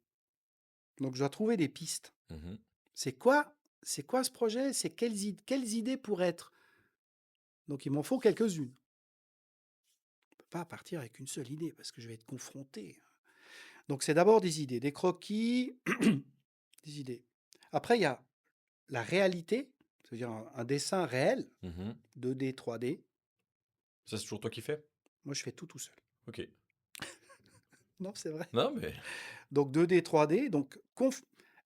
Donc, je dois trouver des pistes. mmh, C'est quoi, c'est quoi ce projet? C'est quelles idées pourraient être? Donc, il m'en faut quelques-unes. Je ne peux pas partir avec une seule idée parce que je vais être confronté. Donc, c'est d'abord des idées, des croquis, des idées. Après, il y a la réalité, c'est-à-dire un dessin réel, mmh. 2D, 3D. Ça, c'est toujours toi qui fais? Moi, je fais tout seul. OK. Non, c'est vrai. Non, mais Donc 2D, 3D, donc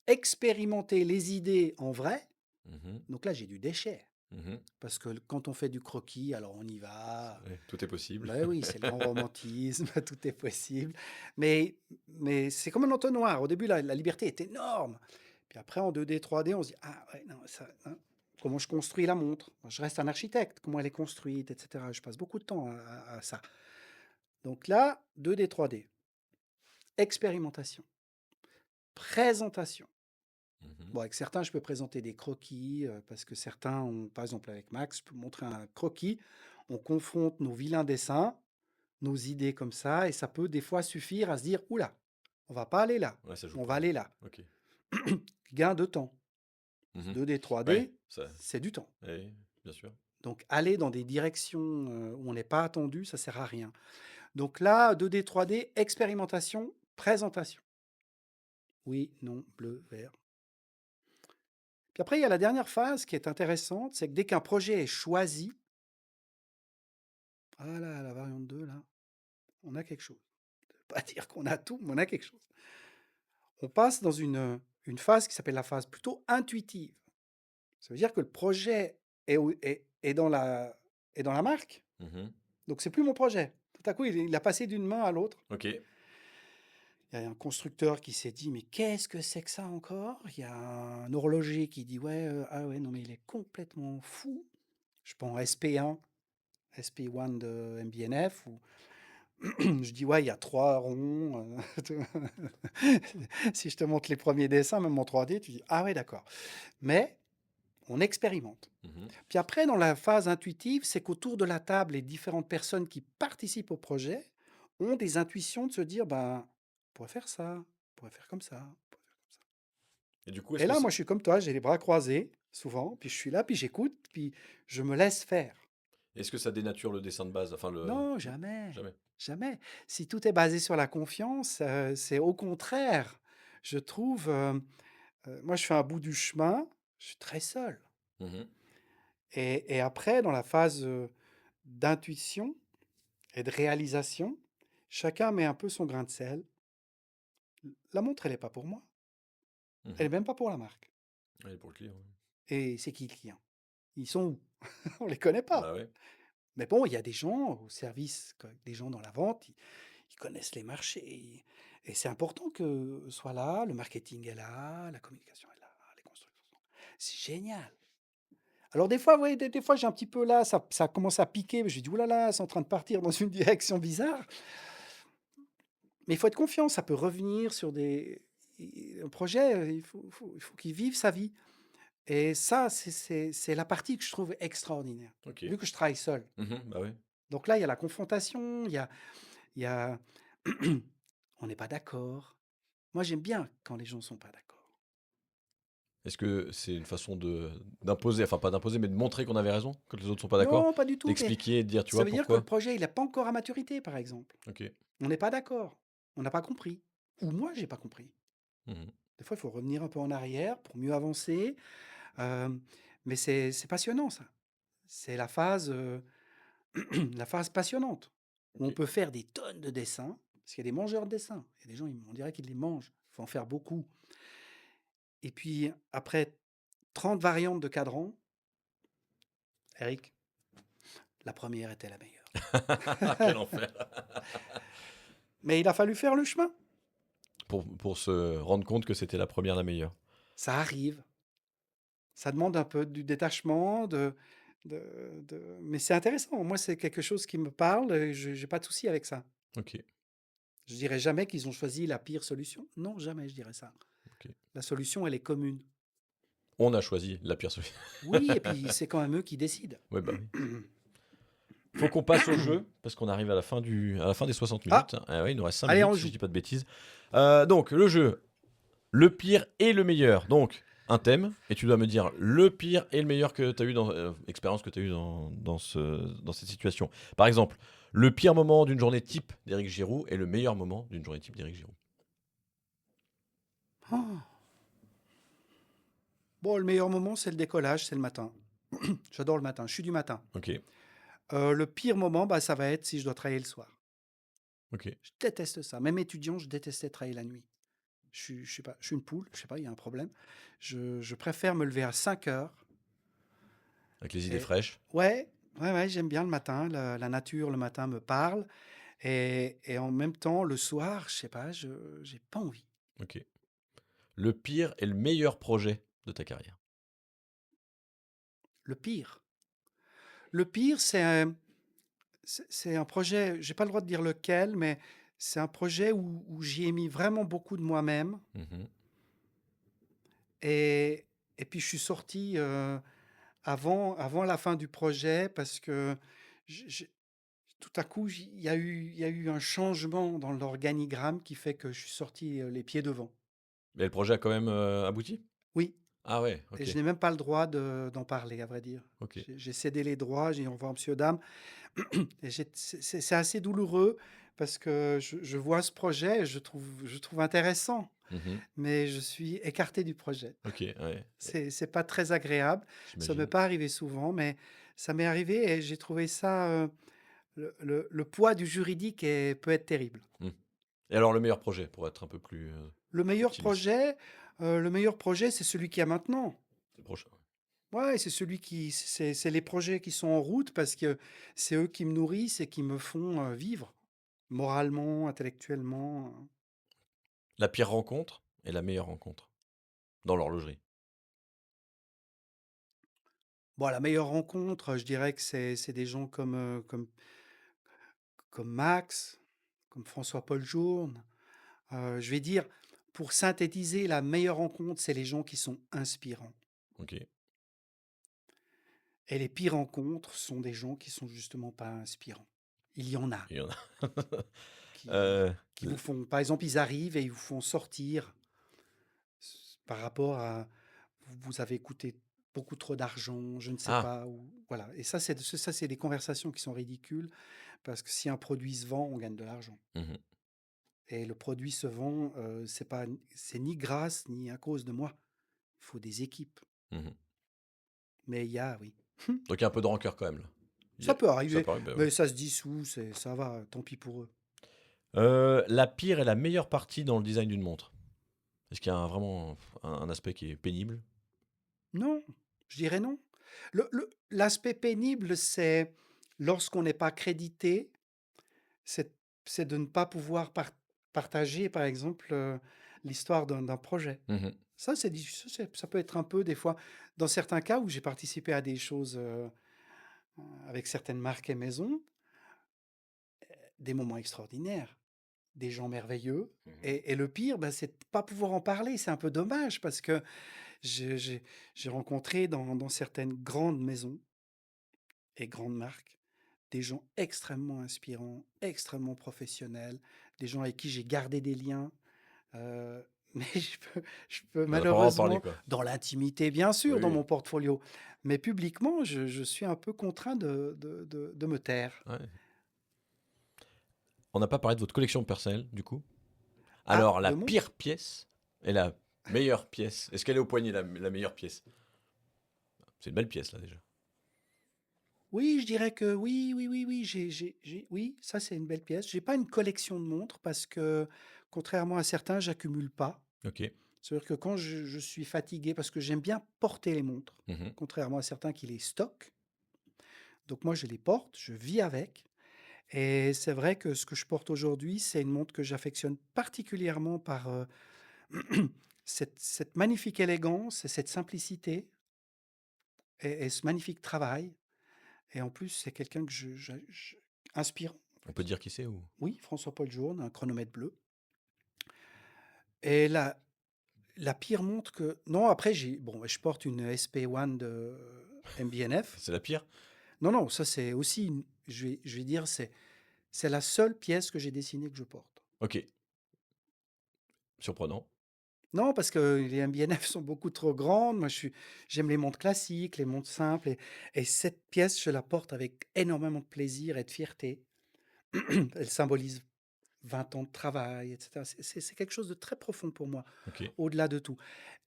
expérimenter les idées en vrai. Mhm. Donc là, j'ai du déchet. Mhm. Parce que quand on fait du croquis, alors on y va. Ouais, tout est possible. Ben oui, c'est le grand romantisme, tout est possible. Mais, mais c'est comme un entonnoir. Au début, la liberté est énorme. Puis après, en 2D, 3D, on se dit, ah ouais, non, ça, hein, comment je construis la montre? Moi, je reste un architecte, comment elle est construite, etc. Je passe beaucoup de temps à ça. Donc là, 2D, 3D, expérimentation, présentation. Mhm. Bon, avec certains, je peux présenter des croquis, parce que certains ont, par exemple avec Max, je peux montrer un croquis, on confronte nos vilains dessins, nos idées comme ça, et ça peut des fois suffire à se dire, oula, on va pas aller là, Ouais, ça joue on pas. va aller là. Ok. Gain de temps. Mhm. 2D, Ouais, 3D, ça. c'est du temps. Oui, bien sûr. Donc aller dans des directions où on n'est pas attendu, ça sert à rien. Donc là, 2D, 3D, expérimentation, présentation. Oui, non, bleu, vert. Puis après, il y a la dernière phase qui est intéressante, c'est que dès qu'un projet est choisi, ah là, la variante 2, là, on a quelque chose. Ça veut pas dire qu'on a tout, mais on a quelque chose. On passe dans une phase qui s'appelle la phase plutôt intuitive. Ça veut dire que le projet est est dans la marque. Mhm. Donc c'est plus mon projet. Tout à coup, il a passé d'une main à l'autre. Ok. Il y a un constructeur qui s'est dit, mais qu'est-ce que c'est que ça encore? Il y a un horloger qui dit, ouais, ah ouais, non, mais il est complètement fou. Je prends SP1, SP1 de MBNF, où je dis, ouais, il y a 3 ronds. Si je te montre les premiers dessins, même en 3D, tu dis, ah ouais, d'accord. Mais on expérimente. Mhm. Puis après, dans la phase intuitive, c'est qu'autour de la table, les différentes personnes qui participent au projet ont des intuitions de se dire, ben, on pourrait faire ça, on pourrait faire comme ça, on pourrait faire comme ça. Et du coup, est-ce Et que là, c'est moi, je suis comme toi, j'ai les bras croisés, souvent, puis je suis là, puis j'écoute, puis je me laisse faire. est-ce que ça dénature le dessin de base? Enfin, le. Non, Non, jamais, jamais. jamais. Si tout est basé sur la confiance, c'est au contraire. Je trouve, moi, je fais un bout du chemin, je suis très seul. Mhm. Et après, dans la phase d'intuition et de réalisation, chacun met un peu son grain de sel. La montre, elle n'est pas pour moi, elle Mhm. n'est même pas pour la marque. Ouais, pour le client. Ouais. Et c'est qui le client? Ils sont où? On ne les connaît pas. Bah ouais. Mais bon, il y a des gens au service, des gens dans la vente, ils connaissent les marchés. Et c'est important que soit là, le marketing est là, la communication est là, les constructions sont là. C'est génial. Alors des fois, oui, des fois j'ai un petit peu là, ça commence à piquer. Je dis, ouh là là, c'est en train de partir dans une direction bizarre. Mais il faut être confiant, ça peut revenir sur un projet, il faut qu'il vive sa vie. Et ça, c'est la partie que je trouve extraordinaire, Ok. vu que je travaille seul. Mhm. Bah ouais. Donc là, il y a la confrontation, il y a on n'est pas d'accord. Moi, j'aime bien quand les gens sont pas d'accord. Est-ce que c'est une façon de d'imposer, enfin pas d'imposer, mais de montrer qu'on avait raison quand les autres sont pas d'accord? Non, pas du tout, mais D'expliquer, de dire, tu ça vois veut dire que le pourquoi? projet, il n'est pas encore à maturité, par exemple. Ok. On n'est pas d'accord, on n'a pas compris. Ou moi, j'ai pas compris. Mhm. Des fois, il faut revenir un peu en arrière pour mieux avancer. Hem, mais c'est passionnant ça. C'est la phase passionnante, où Ok. on peut faire des tonnes de dessins, parce qu'il y a des mangeurs de dessins. Il y a des gens, on dirait qu'ils les mangent. Il faut en faire beaucoup. Et puis après 30 variantes de cadrans, Eric, la première était la meilleure. Quel enfer. Mais il a fallu faire le chemin. Pour se rendre compte que c'était la première, la meilleure. Ça arrive. Ça demande un peu du détachement, mais c'est intéressant. Moi, c'est quelque chose qui me parle et je n'ai pas de souci avec ça. Ok. Je dirais jamais qu'ils ont choisi la pire solution. Non, jamais je dirais ça. Ok. La solution, elle est commune. On a choisi la pire solution. Oui, et puis c'est quand même eux qui décident. Ouais, bah oui. Faut qu'on passe au jeu, parce qu'on arrive à la fin des 60 Ah, minutes. Ah ouais, il nous reste 5 allez, minutes, on si je joue. dis pas de bêtises. Donc, le jeu, le pire et le meilleur. Donc, un thème, et tu dois me dire le pire et le meilleur que tu as eu dans expérience que tu as eu dans cette situation. Par exemple, le pire moment d'une journée type d'Éric Giroud et le meilleur moment d'une journée type d'Éric Giroud. Oh. Bon, le meilleur moment, c'est le décollage, c'est le matin. J'adore le matin, je suis du matin. Ok, Le pire moment, bah, ça va être si je dois travailler le soir. ok. Je déteste ça. Même étudiant, je détestais travailler la nuit. je suis une poule, je sais pas, il y a un problème. Je préfère me lever à 5 heures. Avec les idées Et fraîches. ouais, ouais, ouais, j'aime bien le matin. La nature, le matin me parle. Et en même temps, le soir, je sais pas, j'ai pas envie. OK. Le pire et le meilleur projet de ta carrière? Le pire. Le pire, c'est un projet, j'ai pas le droit de dire lequel, mais c'est un projet où j'y ai mis vraiment beaucoup de moi-même. Mmh. Et et puis je suis sorti, avant la fin du projet parce que j'ai tout à coup, il y a eu un changement dans l'organigramme qui fait que je suis sorti, les pieds devant. Mais le projet a quand même, abouti? Oui, Ah ouais, et OK, je n'ai même pas le droit d'en parler, à vrai dire. OK. J'ai cédé les droits, j'ai dit: «Au revoir monsieur, dame». Et c'est assez douloureux parce que je vois ce projet et je trouve intéressant, Mmh. mais je suis écarté du projet. OK, ouais, C'est pas très agréable. Ça m'est j'imagine. pas arrivé souvent, mais ça m'est arrivé et j'ai trouvé ça, le poids du juridique peut être terrible. Mmh. Et alors le meilleur projet pour être un peu plus, Le meilleur optimiste? projet, le meilleur projet, c'est celui qu'il y a maintenant. Le prochain, ouais. Ouais, c'est celui qui c'est les projets qui sont en route parce que c'est eux qui me nourrissent et qui me font, vivre moralement, intellectuellement. La pire rencontre et la meilleure rencontre dans l'horlogerie? Bon, la meilleure rencontre, je dirais que c'est des gens comme Max, comme François-Paul Journe. Je vais dire, pour synthétiser, la meilleure rencontre, c'est les gens qui sont inspirants. OK. Et les pires rencontres sont des gens qui sont justement pas inspirants. Il y en a Il y en a. qui qui vous L font par exemple, ils arrivent et ils vous font sortir par rapport à vous avez coûté beaucoup trop d'argent, je ne sais ah! pas, ou voilà. Et ça, c'est des conversations qui sont ridicules parce que si un produit se vend, on gagne de l'argent. Mmh. Et le produit se vend, c'est ni grâce ni à cause de moi. Il faut des équipes. Mmh. Mais il y a oui. Donc il y a un peu de rancœur quand même là? Il y a Ça peut ça arriver, paraît bah, ouais. mais ça se dissout, ça va, tant pis pour eux. La pire et la meilleure partie dans le design d'une montre? Est-ce qu'il y a vraiment un aspect qui est pénible? Non, je dirais non. L'aspect pénible, c'est lorsqu'on n'est pas crédité, c'est c'est de ne pas pouvoir partager, par exemple, l'histoire d'un projet. Mmh. Ça, ça peut être un peu des fois dans certains cas où j'ai participé à des choses, avec certaines marques et maisons, des moments extraordinaires, des gens merveilleux. Mmh. Et le pire, bah, c'est de pas pouvoir en parler. C'est un peu dommage parce que j'ai rencontré dans certaines grandes maisons et grandes marques, des gens extrêmement inspirants, extrêmement professionnels, des gens avec qui j'ai gardé des liens, heu, mais je peux Mais on n'a pas le droit d'en parler malheureusement, quoi? dans l'intimité bien Oui, sûr, dans oui. mon portfolio, mais publiquement, je suis un peu contraint de me taire. Ouais. On n'a pas parlé de votre collection personnelle du coup? Ah, Alors la de montres? pire pièce et la meilleure pièce? Est-ce qu'elle est au poignet la meilleure pièce? C'est une belle pièce là déjà. Oui, je dirais que oui, oui, oui, oui, oui, ça c'est une belle pièce. J'ai pas une collection de montres parce que, contrairement à certains, j'accumule pas. OK. C'est-à-dire que quand je suis fatigué, parce que j'aime bien porter les montres, Mmh. contrairement à certains qui les stockent. Donc moi, je les porte, je vis avec. Et c'est vrai que ce que je porte aujourd'hui, c'est une montre que j'affectionne particulièrement par cette magnifique élégance et cette simplicité et ce magnifique travail. Et en plus, c'est quelqu'un que inspirant en On peut plus. dire qui c'est ou? Oui, François-Paul Journe, un chronomètre bleu. Et la pire montre que non, après bon, je porte une SP1 de MB&F. C'est la pire? Non, non, ça c'est aussi je vais dire, c'est la seule pièce que j'ai dessinée que je porte. OK. Surprenant. Non, parce que les MB&F sont beaucoup trop grandes. Moi, j'aime les montres classiques, les montres simples et cette pièce, je la porte avec énormément de plaisir et de fierté. Elle symbolise 20 ans de travail et cetera. C'est quelque chose de très profond pour moi, OK. au-delà de tout.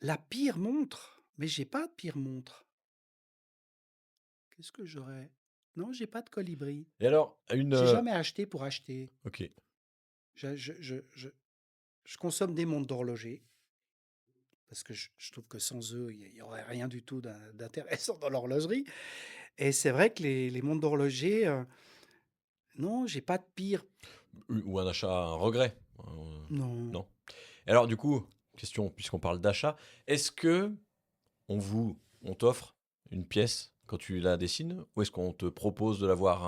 La pire montre, mais j'ai pas de pire montre. Qu'est-ce que j'aurais? Non, j'ai pas de colibri. Et alors une, J'ai jamais acheté pour acheter. OK. Je Je consomme des montres d'horloger parce que je trouve que sans eux, il y aurait rien du tout d'intéressant dans l'horlogerie et c'est vrai que les montres d'horloger, non, j'ai pas de pire. Ou un achat, un regret? Non. Non? Et alors du coup, question puisqu'on parle d'achat, est-ce que on t'offre une pièce quand tu la dessines? Ou est-ce qu'on te propose de l'avoir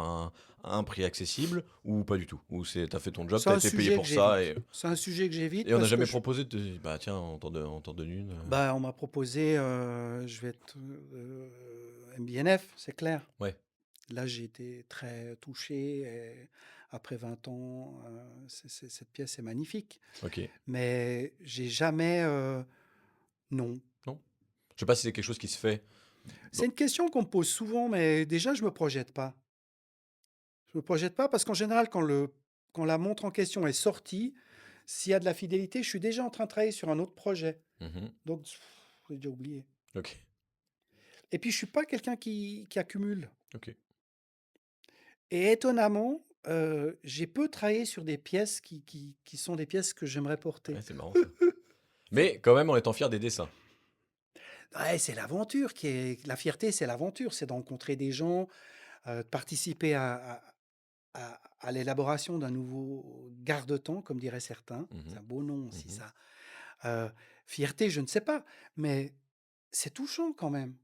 à un prix accessible ou pas du tout? Ou c'est tu fait ton job, C'est t'as un été payé sujet que pour ça j'évite. C'est un sujet que j'évite et on n'a parce que jamais proposé de te dire: «Bah tiens, on t'en donne une», bah, on m'a proposé, je vais être, MBNF, c'est clair. Ouais, Là, j'ai été très touché et après 20 ans, cette pièce est magnifique. OK. Mais j'ai jamais, non. Non? Je sais pas si c'est quelque chose qui se fait C'est dans une question qu'on me pose souvent, mais déjà je me projette pas. Je me projette pas parce qu'en général quand la montre en question est sortie, s'il y a de la fidélité, je suis déjà en train de travailler sur un autre projet. mmh. Donc j'ai déjà oublié. OK, Et puis je suis pas quelqu'un qui accumule. OK. Et étonnamment, j'ai peu travaillé sur des pièces qui sont des pièces que j'aimerais porter. Ouais, c'est marrant ça. Mais quand même en étant fier des dessins. Ouais, c'est l'aventure qui est la fierté, c'est l'aventure, c'est de rencontrer des gens, de participer à l'élaboration d'un nouveau garde-temps, comme diraient certains. C'est Mmh. un beau nom aussi Mmh. ça. Heu, Fierté, je ne sais pas, mais c'est touchant quand même.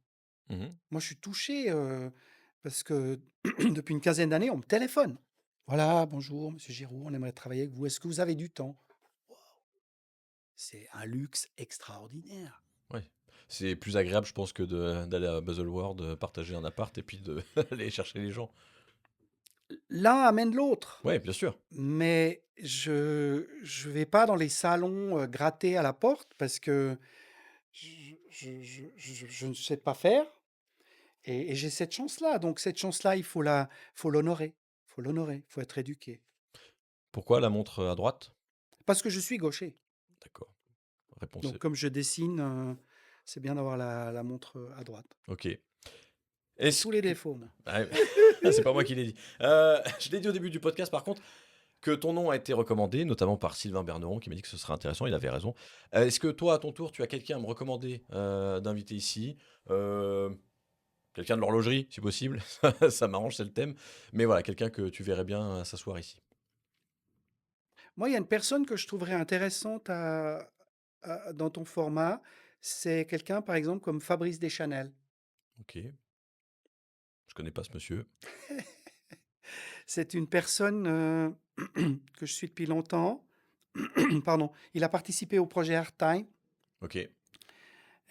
Mmh. Moi, je suis touché, parce que depuis une quinzaine d'années, on me téléphone. «Voilà, bonjour monsieur Giroud, on aimerait travailler avec vous. Est-ce que vous avez du temps?» C'est un luxe extraordinaire. Ouais. C'est plus agréable, je pense, que d'aller à Baselworld, partager un appart et puis de aller chercher les gens. L'un amène l'autre, Ouais, bien sûr. mais je vais pas dans les salons, gratter à la porte parce que je ne sais pas faire et j'ai cette chance-là. Donc cette chance-là, faut l'honorer, faut l'honorer, faut être éduqué. Pourquoi la montre à droite? Parce que je suis gaucher, D'accord. Réponse donc comme je dessine, c'est bien d'avoir la montre, à droite. OK. J'ai Est-ce tous les que défauts moi. ah ouais, c'est pas moi qui l'ai dit. Je l'ai dit au début du podcast par contre, que ton nom a été recommandé, notamment par Sylvain Berneron qui m'a dit que ce serait intéressant, il avait raison. Est-ce que toi, à ton tour, tu as quelqu'un à me recommander, d'inviter ici? Heu, Quelqu'un de l'horlogerie, si possible, ça m'arrange, c'est le thème. Mais voilà, quelqu'un que tu verrais bien, s'asseoir ici. Moi, il y a une personne que je trouverais intéressante dans ton format, c'est quelqu'un, par exemple, comme Fabrice Deschanel. OK, je connais pas ce monsieur. C'est une personne, que je suis depuis longtemps. Pardon. Il a participé au projet ArtTime OK,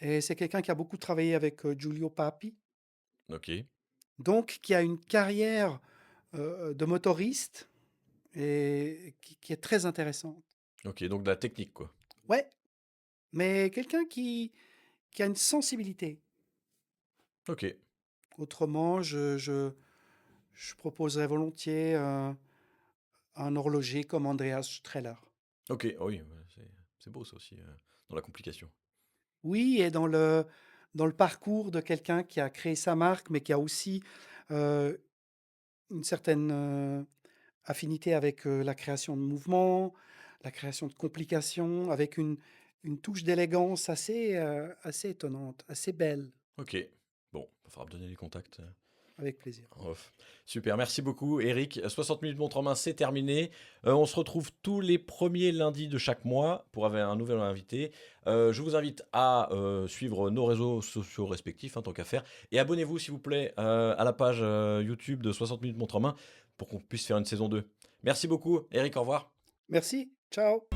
et c'est quelqu'un qui a beaucoup travaillé avec, Giulio Papi, OK, donc qui a une carrière, de motoriste et qui est très intéressante. OK, donc de la technique, quoi. Ouais, mais quelqu'un qui a une sensibilité. OK, Autrement, je proposerais volontiers, un horloger comme Andreas Streller. OK, oh oui, ouais, c'est beau ça aussi, dans la complication. Oui et dans le parcours de quelqu'un qui a créé sa marque, mais qui a aussi, heu, une certaine, affinité avec, la création de mouvements, la création de complications, avec une touche d'élégance assez étonnante, assez belle. OK, bon, il faudra me donner les contacts, Avec plaisir. en off. Super, merci beaucoup Eric. 60 minutes montre en main, c'est terminé. On se retrouve tous les premiers lundis de chaque mois pour avoir un nouvel invité. Je vous invite à, suivre nos réseaux sociaux respectifs, hein, tant qu'à faire et abonnez-vous s'il vous plaît, à la page, YouTube de 60 minutes montre en main pour qu'on puisse faire une saison 2. Merci beaucoup Eric, au revoir. Merci, ciao.